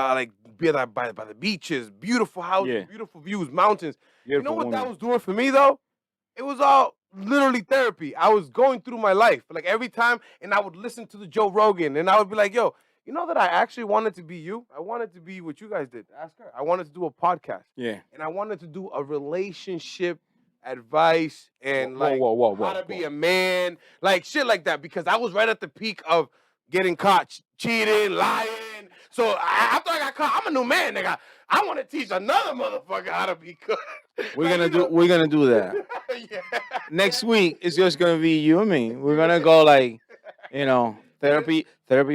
be by the beaches, beautiful houses, Yeah. beautiful views, mountains. You know Beautiful what that woman. was doing for me though? It was all literally therapy. I was going through my life, like every time, and I would listen to the Joe Rogan, and I would be like, yo, you know that I actually wanted to be you? I wanted to be what you guys did. Ask her. I wanted to do a podcast. Yeah. And I wanted to do a relationship advice and Whoa, how to be a man, like shit like that, because I was right at the peak of getting caught cheating, lying. So after I got caught, I'm a new man, nigga. I want to teach another motherfucker how to be good. We're gonna do that. Yeah. Next week it's just gonna be you and me. We're gonna go like, therapy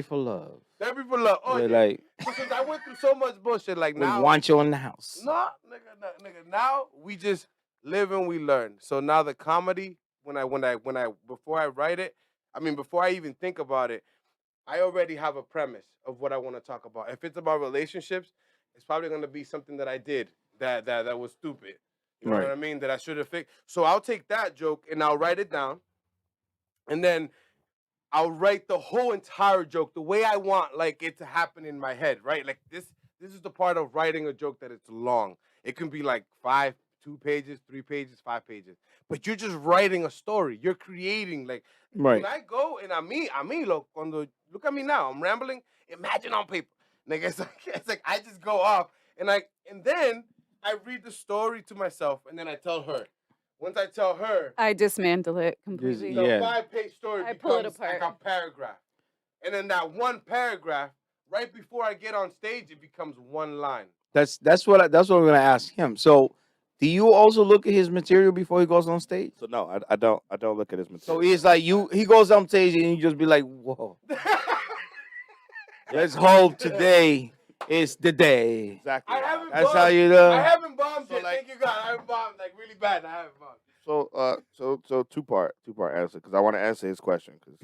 for love. Therapy for love. Oh, We're yeah. like, Because I went through so much bullshit. Like we now, want you in the house. no, nigga. Now we just live and we learn. So now the comedy, before I write it, before I even think about it, I already have a premise of what I want to talk about. If it's about relationships, it's probably gonna be something that I did that was stupid. You know Right. what I mean? That I should have fixed. So I'll take that joke and I'll write it down, and then I'll write the whole entire joke the way I want, like it to happen in my head, right? Like this is the part of writing a joke that it's long. It can be like 2 pages, 3 pages, 5 pages. But you're just writing a story. You're creating like Right. when I go and look at me now. I'm rambling. Imagine on paper, nigga. It's like I just go off and then I read the story to myself and then I tell her. Once I tell her, I dismantle it completely. the Yeah. 5-page story I pull it becomes like a apart. paragraph. And then that one paragraph, right before I get on stage, it becomes one line. That's what I'm gonna ask him. So, do you also look at his material before he goes on stage? So no, I don't look at his So material. he's like he goes on stage and you just be like, whoa. Let's hope today It's the day. Exactly. I haven't That's bombed. how you do. I haven't bombed So, yet. like- Thank you, God. I haven't bombed like really bad. I haven't bombed. So two-part answer because I want to answer his question because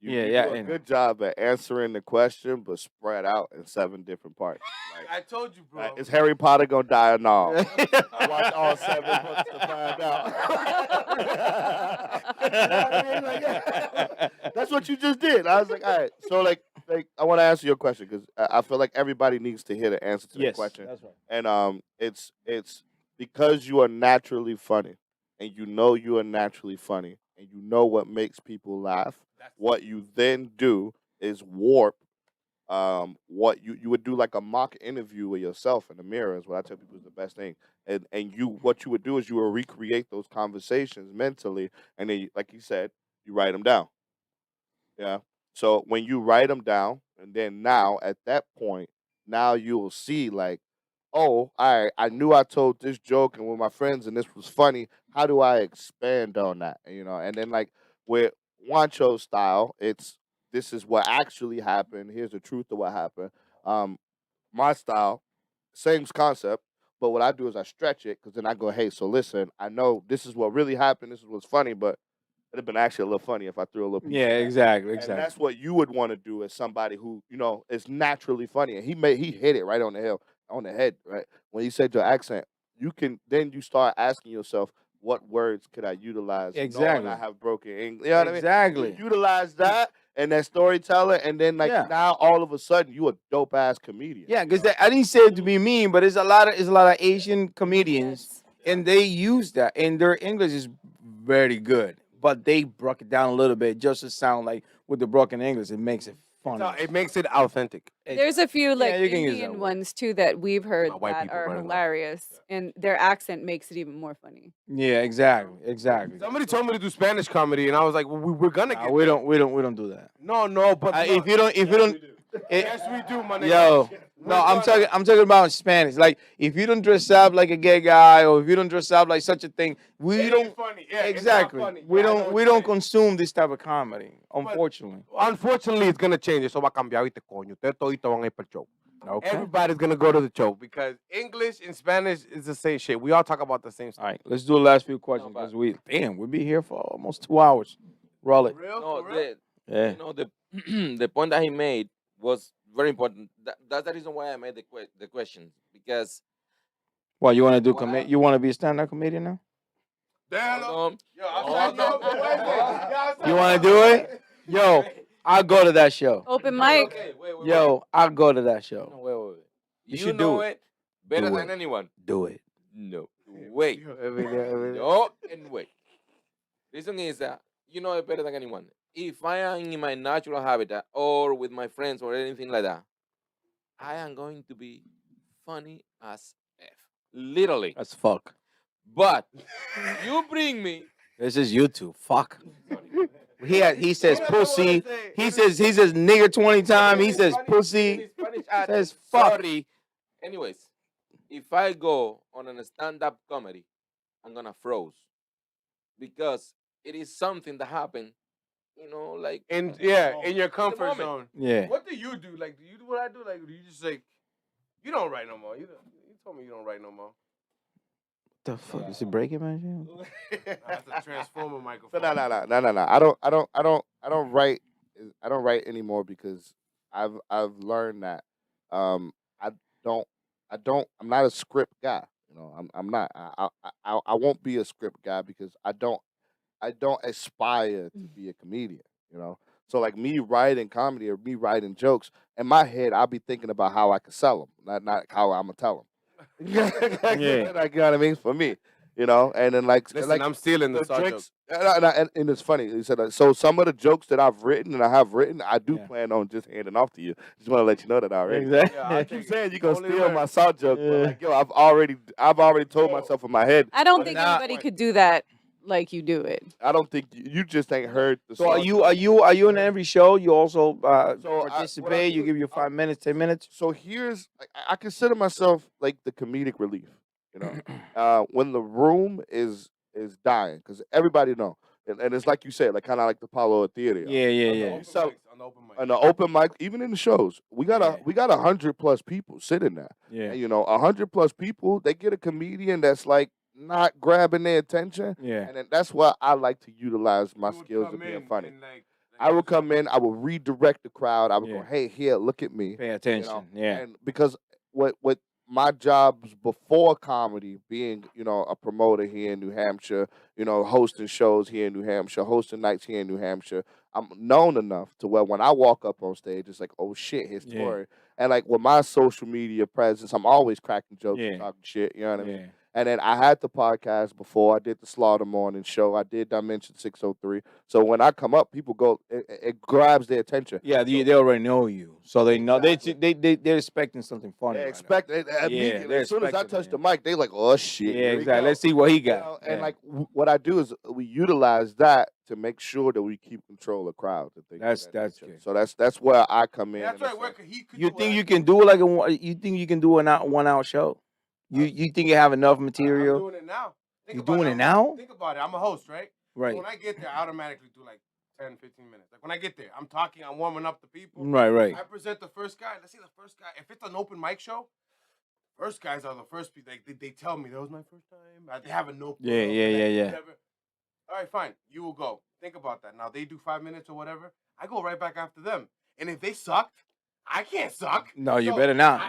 Yeah, you yeah, do a I know. good job at answering the question, but spread out in 7 different parts. Like, I told you, bro. is Harry Potter gonna die or no? Watch all 7 books to find out. You know what I mean? Like, that's what you just did. I was like, all right. So like I want to answer your question because I feel like everybody needs to hear the answer to the Yes, question. that's right. And it's because you are naturally funny, and you know you are naturally funny, and you know what makes people laugh. What you then do is warp what you would do like a mock interview with yourself in the mirror is what I tell people is the best thing. And you what you would do is you will recreate those conversations mentally, and then like you said, you write them down. Yeah. So when you write them down, and then now at that point, now you will see like, oh, I knew I told this joke and with my friends and this was funny. How do I expand on that? You know, and then like with Wancho style, it's this is what actually happened. Here's the truth of what happened. Um, my style, same concept, but what I do is I stretch it because then I go, hey, so listen, I know this is what really happened. This is what's funny, but it'd have been actually a little funny if I threw a little piece Yeah, of that. exactly, And that's exactly. what you would want to do as somebody who, you know, is naturally funny. And he hit it right on the on the head, right? When he said your accent, you can then you start asking yourself, what words could I utilize knowing Exactly. I have broken English? You know what I mean? Exactly. You utilize that and that storyteller, and then like Yeah. now all of a sudden you a dope ass comedian. Yeah, because I didn't say it to be mean, but it's a lot of Asian comedians, Yes. and they use that, and their English is very good, but they broke it down a little bit just to sound like with the broken English, it makes it funny. It makes it authentic. There's a few like you can use that Indian word. ones too that we've heard My white that people are running off. hilarious, and their accent makes it even more funny. Yeah, exactly. Somebody told me to do Spanish comedy, and I was like, well, we're gonna Nah, get. we there. don't do that. No, but no. If you don't, Yes, we do, my nigga. yo, We're no, I'm gonna- talking about Spanish. Like if you don't dress up like a gay guy, or if you don't dress up like such a thing, we It don't. ain't funny. Yeah, it's not Exactly. funny. We Yeah, I know don't what we you're don't saying. consume this type of comedy, unfortunately. Unfortunately, it's gonna change. Eso va a cambiar, ¿viste, coño? Ustedes toditos van a ir para el show. Okay. Everybody's gonna go to the show because English and Spanish is the same shit. We all talk about the same All stuff. right, let's do the last few questions but- because we'll be here for almost 2 hours. Roll it. Real? No, For real? Yeah. you know the the point that he made was very important. That's the reason why I made the question because Well, you want to do Well, You want to be a stand-up comedian now? Damn. hold on. Yo, I'm Hold signing up on. for Wednesday. You want to do it? Yo, I'll go to that show. Open mic. Okay, wait. Yo, I'll go to that show. No, wait. You You should know do it better Do than it. anyone. Do it. No. Wait. Every day. No and wait. Reason is that you know it better than anyone. If I am in my natural habitat or with my friends or anything like that, I am going to be funny as F. Literally. That's fuck. But you bring me. This is YouTube. Fuck. He says He doesn't pussy. wanna say- He says nigger 20 times. He says pussy. Says fuck. Sorry. Anyways, if I go on a stand-up comedy, I'm gonna froze because it is something that happened. You know, like In your comfort moment. zone. Yeah. What do you do? Like, do you do what I do? Like, do you just like, you don't write no more? You told me you don't write no more. The fuck is it breaking, man? That's a transformer So microphone. no. I don't write anymore because I've learned that I I'm not a script guy. You know, I'm not. I won't be a script guy because I don't aspire to be a comedian. You know, so like me writing comedy or me writing jokes in my head, I'll be thinking about how I can sell them, not how I'm gonna tell them. Yeah. Like, you know what I mean? For me, you know, and then Listen, I'm stealing the Saw joke. and it's funny. He said, so some of the jokes that I've written and I have written, I do Yeah. plan on just handing off to you. Just want to let you know that already. Exactly. Yeah, I I keep think saying you're gonna only steal learn. my Saw joke, Yeah. but like, yo, I've already told myself in my head. I don't but think nah, anybody could do that like you do it. I don't think you just ain't heard the. So Saw are joke. you in every show? You also So what I participate. You do- give your 5 minutes, 10 minutes. So here's I consider myself like the comedic relief. You know, when the room is dying, because everybody know and it's like you said, like kind of like the Apollo Theater. Yeah, yeah, On the yeah. open So- mics, on the open mic. On the open mic, even in the shows, we got Yeah. we got 100+ people sitting there. Yeah. And, 100+ people, they get a comedian that's like not grabbing their attention, Yeah. and then that's why I like to utilize my You would skills come of being in funny. and, like, I would come in, I would redirect the crowd. I would Yeah. go, "Hey, here, look at me." Pay attention. Yeah. And because what my jobs before comedy, being a promoter here in New Hampshire, hosting shows here in New Hampshire, hosting nights here in New Hampshire, I'm known enough to where when I walk up on stage, it's like, oh shit, here's Yeah. Tori. And like with my social media presence, I'm always cracking jokes Yeah. and talking shit. You know what I mean? Yeah. And then I had the podcast before. I did the Slaughter Morning Show. I did Dimension 603. So when I come up, people go, it grabs their attention. Yeah, they already know you, so they know Exactly. they're expecting something funny. They right now. expect it immediately. they're As soon as I expecting touch it, the mic, they like, oh shit. Yeah, here we exactly. go. Let's see what he You got. know, and Yeah. like what I do is we utilize that to make sure that we keep control of crowds and things. of That's- that that's nature. good. So that's where I come in. Yeah, that's and right. it's Where like, he could You do think it. you can do it like you think you can do a 1 hour show? You think you have enough I'm material? doing it now. Think You about doing it I'm- now? Think about it. I'm a host, right? So Right. when I get there, I automatically do like 10, 15 minutes. Like when I get there, I'm talking, I'm warming up the people. Right, right. I present the first guy. Let's see the first guy. If it's an open mic show, first guys are the first people. They tell me that was my first time. They have a notebook. Yeah, yeah, like, yeah, yeah. whatever. All right, fine. You will go. Think about that. Now they do 5 minutes or whatever. I go right back after them. And if they sucked, I can't suck. No, you So, better not.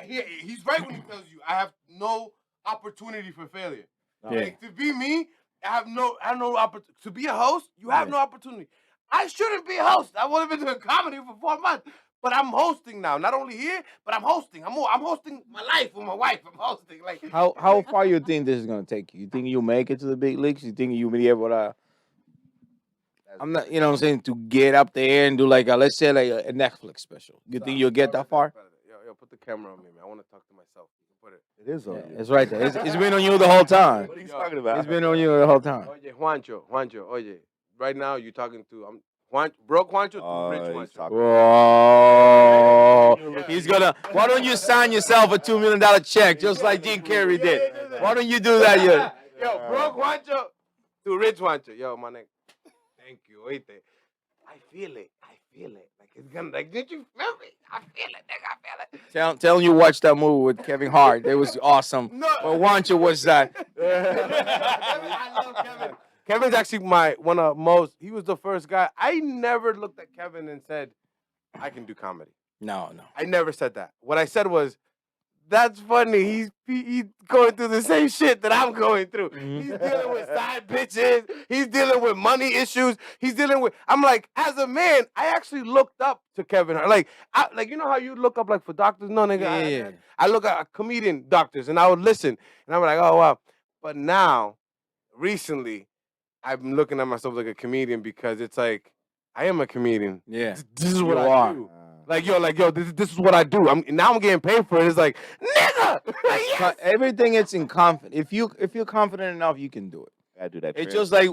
He's right when he tells you I have no opportunity for failure. Yeah. Like, to be me, I have no opportunity. To be a host, you have no opportunity. I shouldn't be a host. I would have been doing comedy for 4 months, but I'm hosting now. Not only here, but I'm hosting. I'm hosting my life with my wife. I'm hosting. Like How far you think this is gonna take you? You think you'll make it to the big leagues? You think you'll be able to? I'm not, you know what I'm saying, to get up there and do like let's say like a Netflix special. You think you'll get that far? Yo, put the camera on me, man. I want to talk to myself. Put it. it is on Yeah, you. it's right there. It's been on you the whole time. What are you talking about? It's been on you the whole time. Oye, Juancho, oye. Right now, you're talking to broke Juancho to rich he's Juancho. talking- Whoa. He's gonna. Why don't you sign yourself a $2 million check just like Jim Carrey did? Why don't you do that? Yo, broke Juancho to rich Juancho. Yo, my nigga. Thank you. Oíste. I feel it. Like it's gonna. Like, did you feel me? I feel it, nigga. I feel it. Telling you watch that movie with Kevin Hart. It was awesome. No. But Wancho was that. I love Kevin. Kevin's actually one of most. He was the first guy. I never looked at Kevin and said, "I can do comedy." No. I never said that. What I said was, "That's funny. He's going through the same shit that I'm going through. He's dealing with side bitches. He's dealing with money issues. He's dealing with." I'm like, as a man, I actually looked up to Kevin Hart. Like you know how you look up like for doctors? No, nigga. Yeah. I look at comedian doctors and I would listen, and I'm like, oh wow. But now, recently, I'm looking at myself like a comedian because it's like I am a comedian. Yeah. This is what You I are. do. Like yo, this is what I do. I'm getting paid for it. It's like, nigga, like, yes. Everything it's in confidence. If you're confident enough, you can do it. I do that. It's just like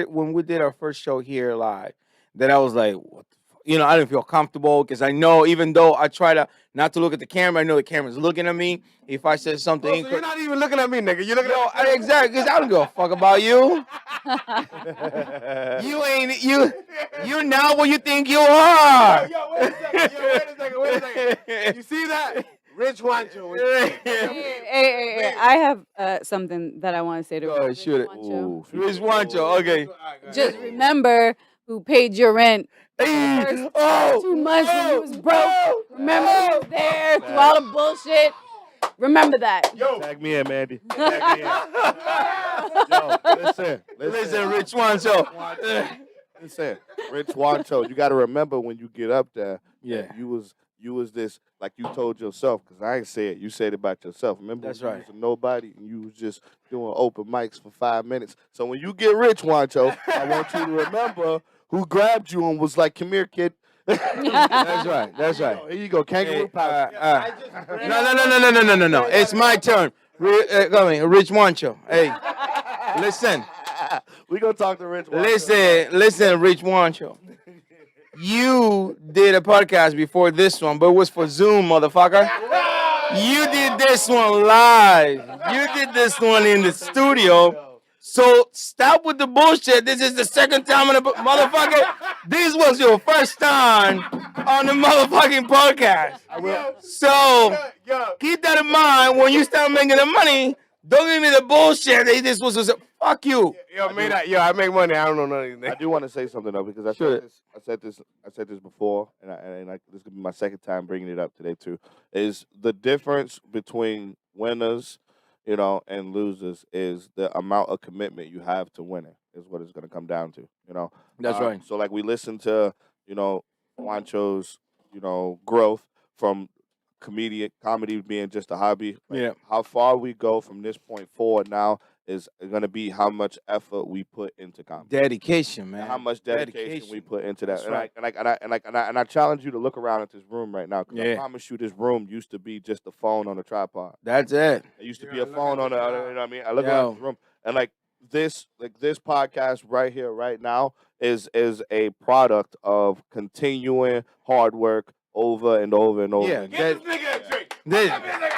when we did our first show here live, that I was like, what the fuck? You know, I didn't feel comfortable because I know, even though I try to not to look at the camera, I know the camera's looking at me. If I said something Oh, so you're incorrect, not even looking at me, nigga. You're looking no, at exactly, because I don't give a fuck about you. You ain't you not what you think you are. Yo, wait a second. You see that? Rich Juancho. Hey, I have something that I want to say to Go ahead, Rich shoot it. Juancho. Ooh, Rich Juancho, okay. Just remember who paid your rent. Hey, First 2 months when you was broke. Remember who was there through all the bullshit. Remember that. Yo, Tag me in, Mandy. Tag me in. Yo, Listen, Rich Juancho. Listen, Rich Juancho, you got to remember when you get up there, Yeah. that you was this, like you told yourself, because I ain't say it, you said it about yourself. Remember That's when right. you was a nobody and you was just doing open mics for 5 minutes. So when you get rich, Juancho, I want you to remember who grabbed you and was like, come here, kid. That's right. That's right. Here you go, kangaroo Hey, pouch. No. It's my turn. Come here, Rich Juancho. Hey, listen. We gonna talk to Rich Juancho. Listen, Rich Juancho. You did a podcast before this one, but it was for Zoom, motherfucker. You did this one live. You did this one in the studio. So stop with the bullshit. This is the second time on the motherfucker. This was your first time on the motherfucking podcast. So keep that in mind when you start making the money. Don't give me the bullshit. That this was fuck you. I make money. I don't know none of these I names. do want to say something though because I Sure. said this before, and this could be my second time bringing it up today too. Is the difference between winners, and losers is the amount of commitment you have to winning is what it's going to come down to. That's right. So like we listen to Juancho's growth from comedy being just a hobby. Like, Yeah. how far we go from this point forward now is going to be how much effort we put into comedy. Dedication, man. And how much dedication we put into that. That's And I challenge you to look around at this room right now. Because I Yeah. promise you, this room used to be just a phone on a tripod. That's it. It used to Yeah, be a look phone at on a. this You now. know what I mean? I look around this room, and this podcast right here, right now, is a product of continuing hard work over and over and over. Yeah. again. Get this nigga a drink. This- Get this nigga a drink.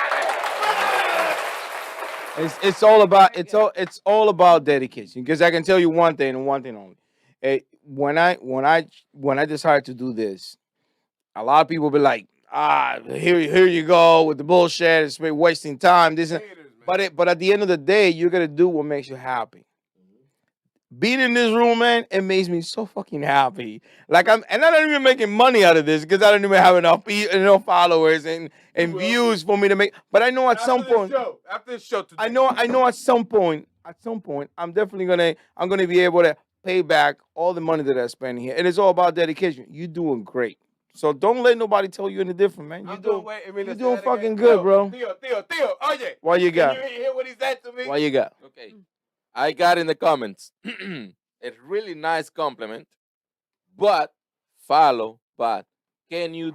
it's all about dedication. Because I can tell you one thing and one thing only. When I decided to do this, a lot of people be like, here you go with the bullshit. It's wasting time. This and, Haters, man. but at the end of the day, you're gonna do what makes you happy. Being in this room, man, it makes me so fucking happy. Like I'm not even making money out of this because I don't even have enough followers and views for me to make. But I know at some point, After the show today. I know at some point, I'm definitely gonna be able to pay back all the money that I spend here. And it's all about dedication. You're doing great. So don't let nobody tell you any different, man. I'm doing you're doing fucking good, bro. Theo, oye. What you got? Can you hear what he said to me? What you got? Okay. I got in the comments a really nice compliment, but can you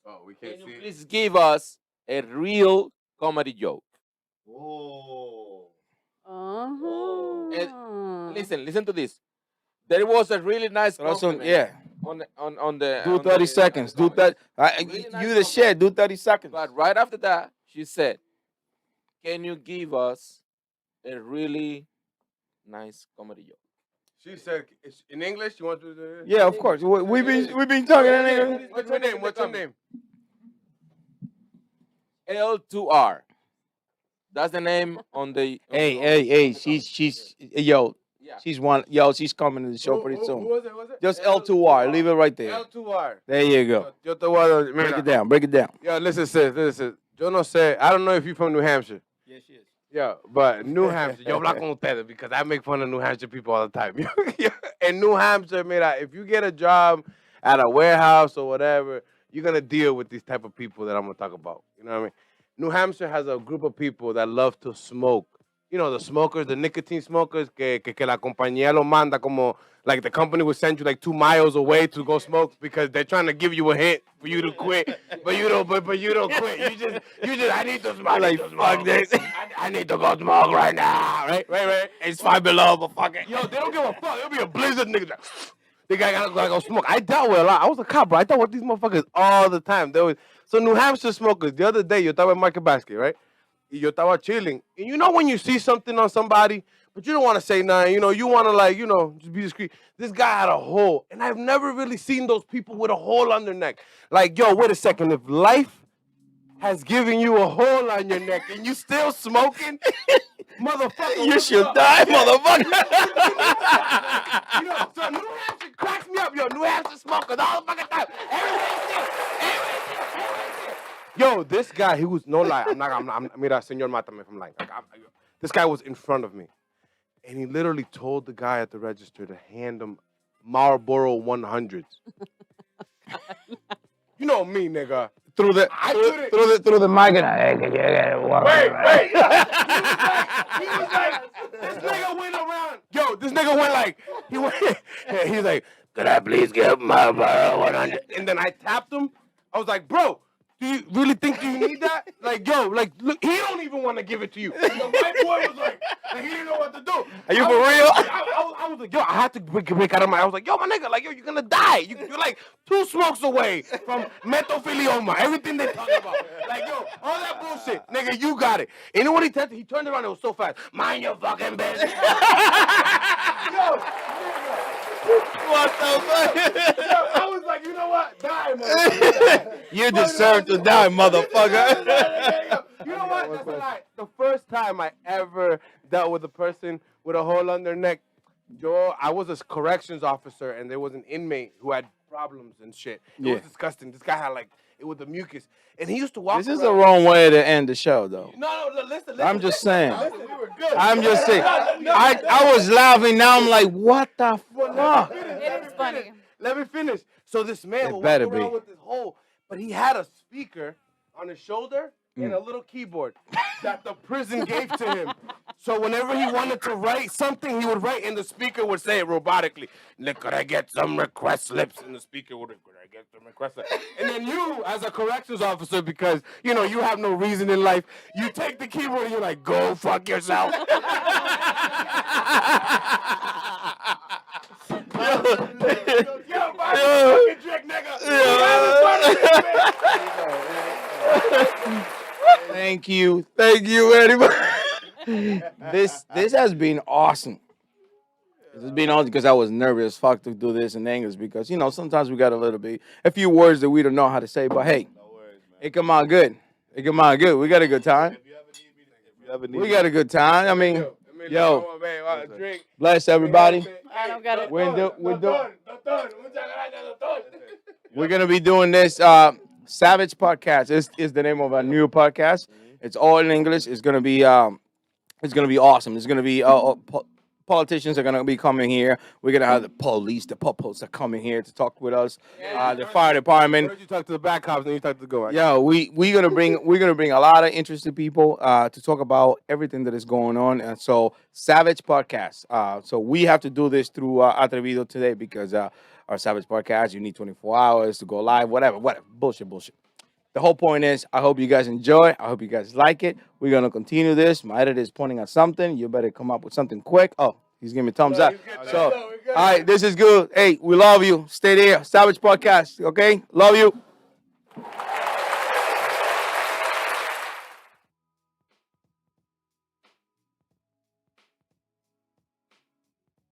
Oh, we can can't you see it. please give us a real comedy joke? Oh. Uh-huh. Listen to this. There was a really nice Also, compliment yeah. on the Do on 30 the seconds. Do comments. that. Really nice You the shit. Do 30 seconds. But right after that, she said, "Can you give us a really nice comedy joke?" She said, it's in English, you want to do it? Yeah, of course. We've been talking in English. What's your name? What's your name? L2R. That's the name on the. Hey. She's yo. Yeah. She's coming to the show pretty Who soon. was it? Who was it? Just L2R. Leave it right there. L2R. There you go. Yo te voy a dar- Break mira. it down. Break it down. Yo, listen, sis, listen. Yo no sé. I don't know if you're from New Hampshire. Yes, she is. Yeah, but New Hampshire, yo habla con ustedes because I make fun of New Hampshire people all the time. In New Hampshire, mira, if you get a job at a warehouse or whatever, you're gonna deal with these type of people that I'm gonna talk about. You know what I mean? New Hampshire has a group of people that love to smoke. You know, the smokers, the nicotine smokers, que la compañía lo manda como, like the company would send you like 2 miles away to go smoke because they're trying to give you a hint for you to quit, but you don't quit. You just, I need to smoke. Like, fuck this. I need to go smoke right now, right? It's 5 below, but fuck it. Yo, they don't give a fuck. It'll be a blizzard, nigga. The guy gotta go smoke. I dealt with a lot. I was a cop, bro. I dealt with these motherfuckers all the time. So New Hampshire smokers, the other day, yo estaba en Market Basket, right? Y yo estaba chilling. And you know when you see something on somebody, but you don't want to say nothing, you want to just be discreet. This guy had a hole. And I've never really seen those people with a hole on their neck. Like, yo, wait a second. If life has given you a hole on your neck and you still smoking, motherfucker. You should die, motherfucker. So New Hampshire cracks me up, yo. New Hampshire smokers all the fucking time. Everything. Yo, this guy, he was no lie. Mira, señor, mátame if I'm lying. This guy was in front of me, and he literally told the guy at the register to hand him Marlboro 100s. You know me, nigga. Through the mic and Wait. He was like, this nigga went around. Yo, this nigga went like, he's like, could I please get my Marlboro 100? And then I tapped him. I was like, bro, do you really think you need that? Like, yo, like, look, he don't even want to give it to you. The white boy was like he didn't know what to do. Are you for real? I was like, yo, I had to break out of my. I was like, yo, my nigga, like, yo, you're gonna die. You're like 2 smokes away from mesothelioma. Everything they talk about, like, yo, all that bullshit, nigga, you got it. And you know what he said? He turned around. It was so fast. Mind your fucking business. Yo, What the fuck? I was like, you know what? Die, motherfucker. You deserve to die, motherfucker. You know what? That's a lie. The first time I ever dealt with a person with a hole on their neck, I was a corrections officer, and there was an inmate who had problems and shit. It was disgusting. This guy had like it with the mucus, and he used to walk. This is the wrong way to end the show, though. No, listen. I'm just saying. Listen, we were good. I'm just saying. I was laughing. Now I'm like, what the fuck? It is funny. Let me finish. So this man It would better walk around be. with this hole, but he had a speaker on his shoulder and a little keyboard that the prison gave to him. So whenever he wanted to write something, he would write, and the speaker would say it robotically. Could I get some request slips? And the speaker would, could I get some request slips? And then you, as a corrections officer, because, you know, you have no reason in life, you take the keyboard and you're like, go fuck yourself. Yo, buy me a fucking drink, nigga. Thank you, everybody. This has been awesome. This has been awesome because I was nervous as fuck to do this in English because you know sometimes we got a few words that we don't know how to say, but hey, it come out good. It come out good. We got a good time. We got a good time. I mean, yo, bless everybody. I don't get it. We're gonna be doing this Savage Podcast. This is the name of our new podcast. It's all in English. It's gonna be awesome. It's gonna be politicians are gonna be coming here. We're gonna have the police, the popos are coming here to talk with us. The fire department. First you talk to the back cops, then you talk to the go. Yeah, we're gonna bring a lot of interested people to talk about everything that is going on. And so Savage Podcast. So we have to do this through A3vido today because our Savage Podcast, you need 24 hours to go live, whatever. Bullshit. The whole point is, I hope you guys enjoy. I hope you guys like it. We're gonna continue this. My editor is pointing at something. You better come up with something quick. Oh, he's giving me thumbs up. So, all right, this is good. Hey, we love you. Stay there. Savage Podcast. Okay, love you.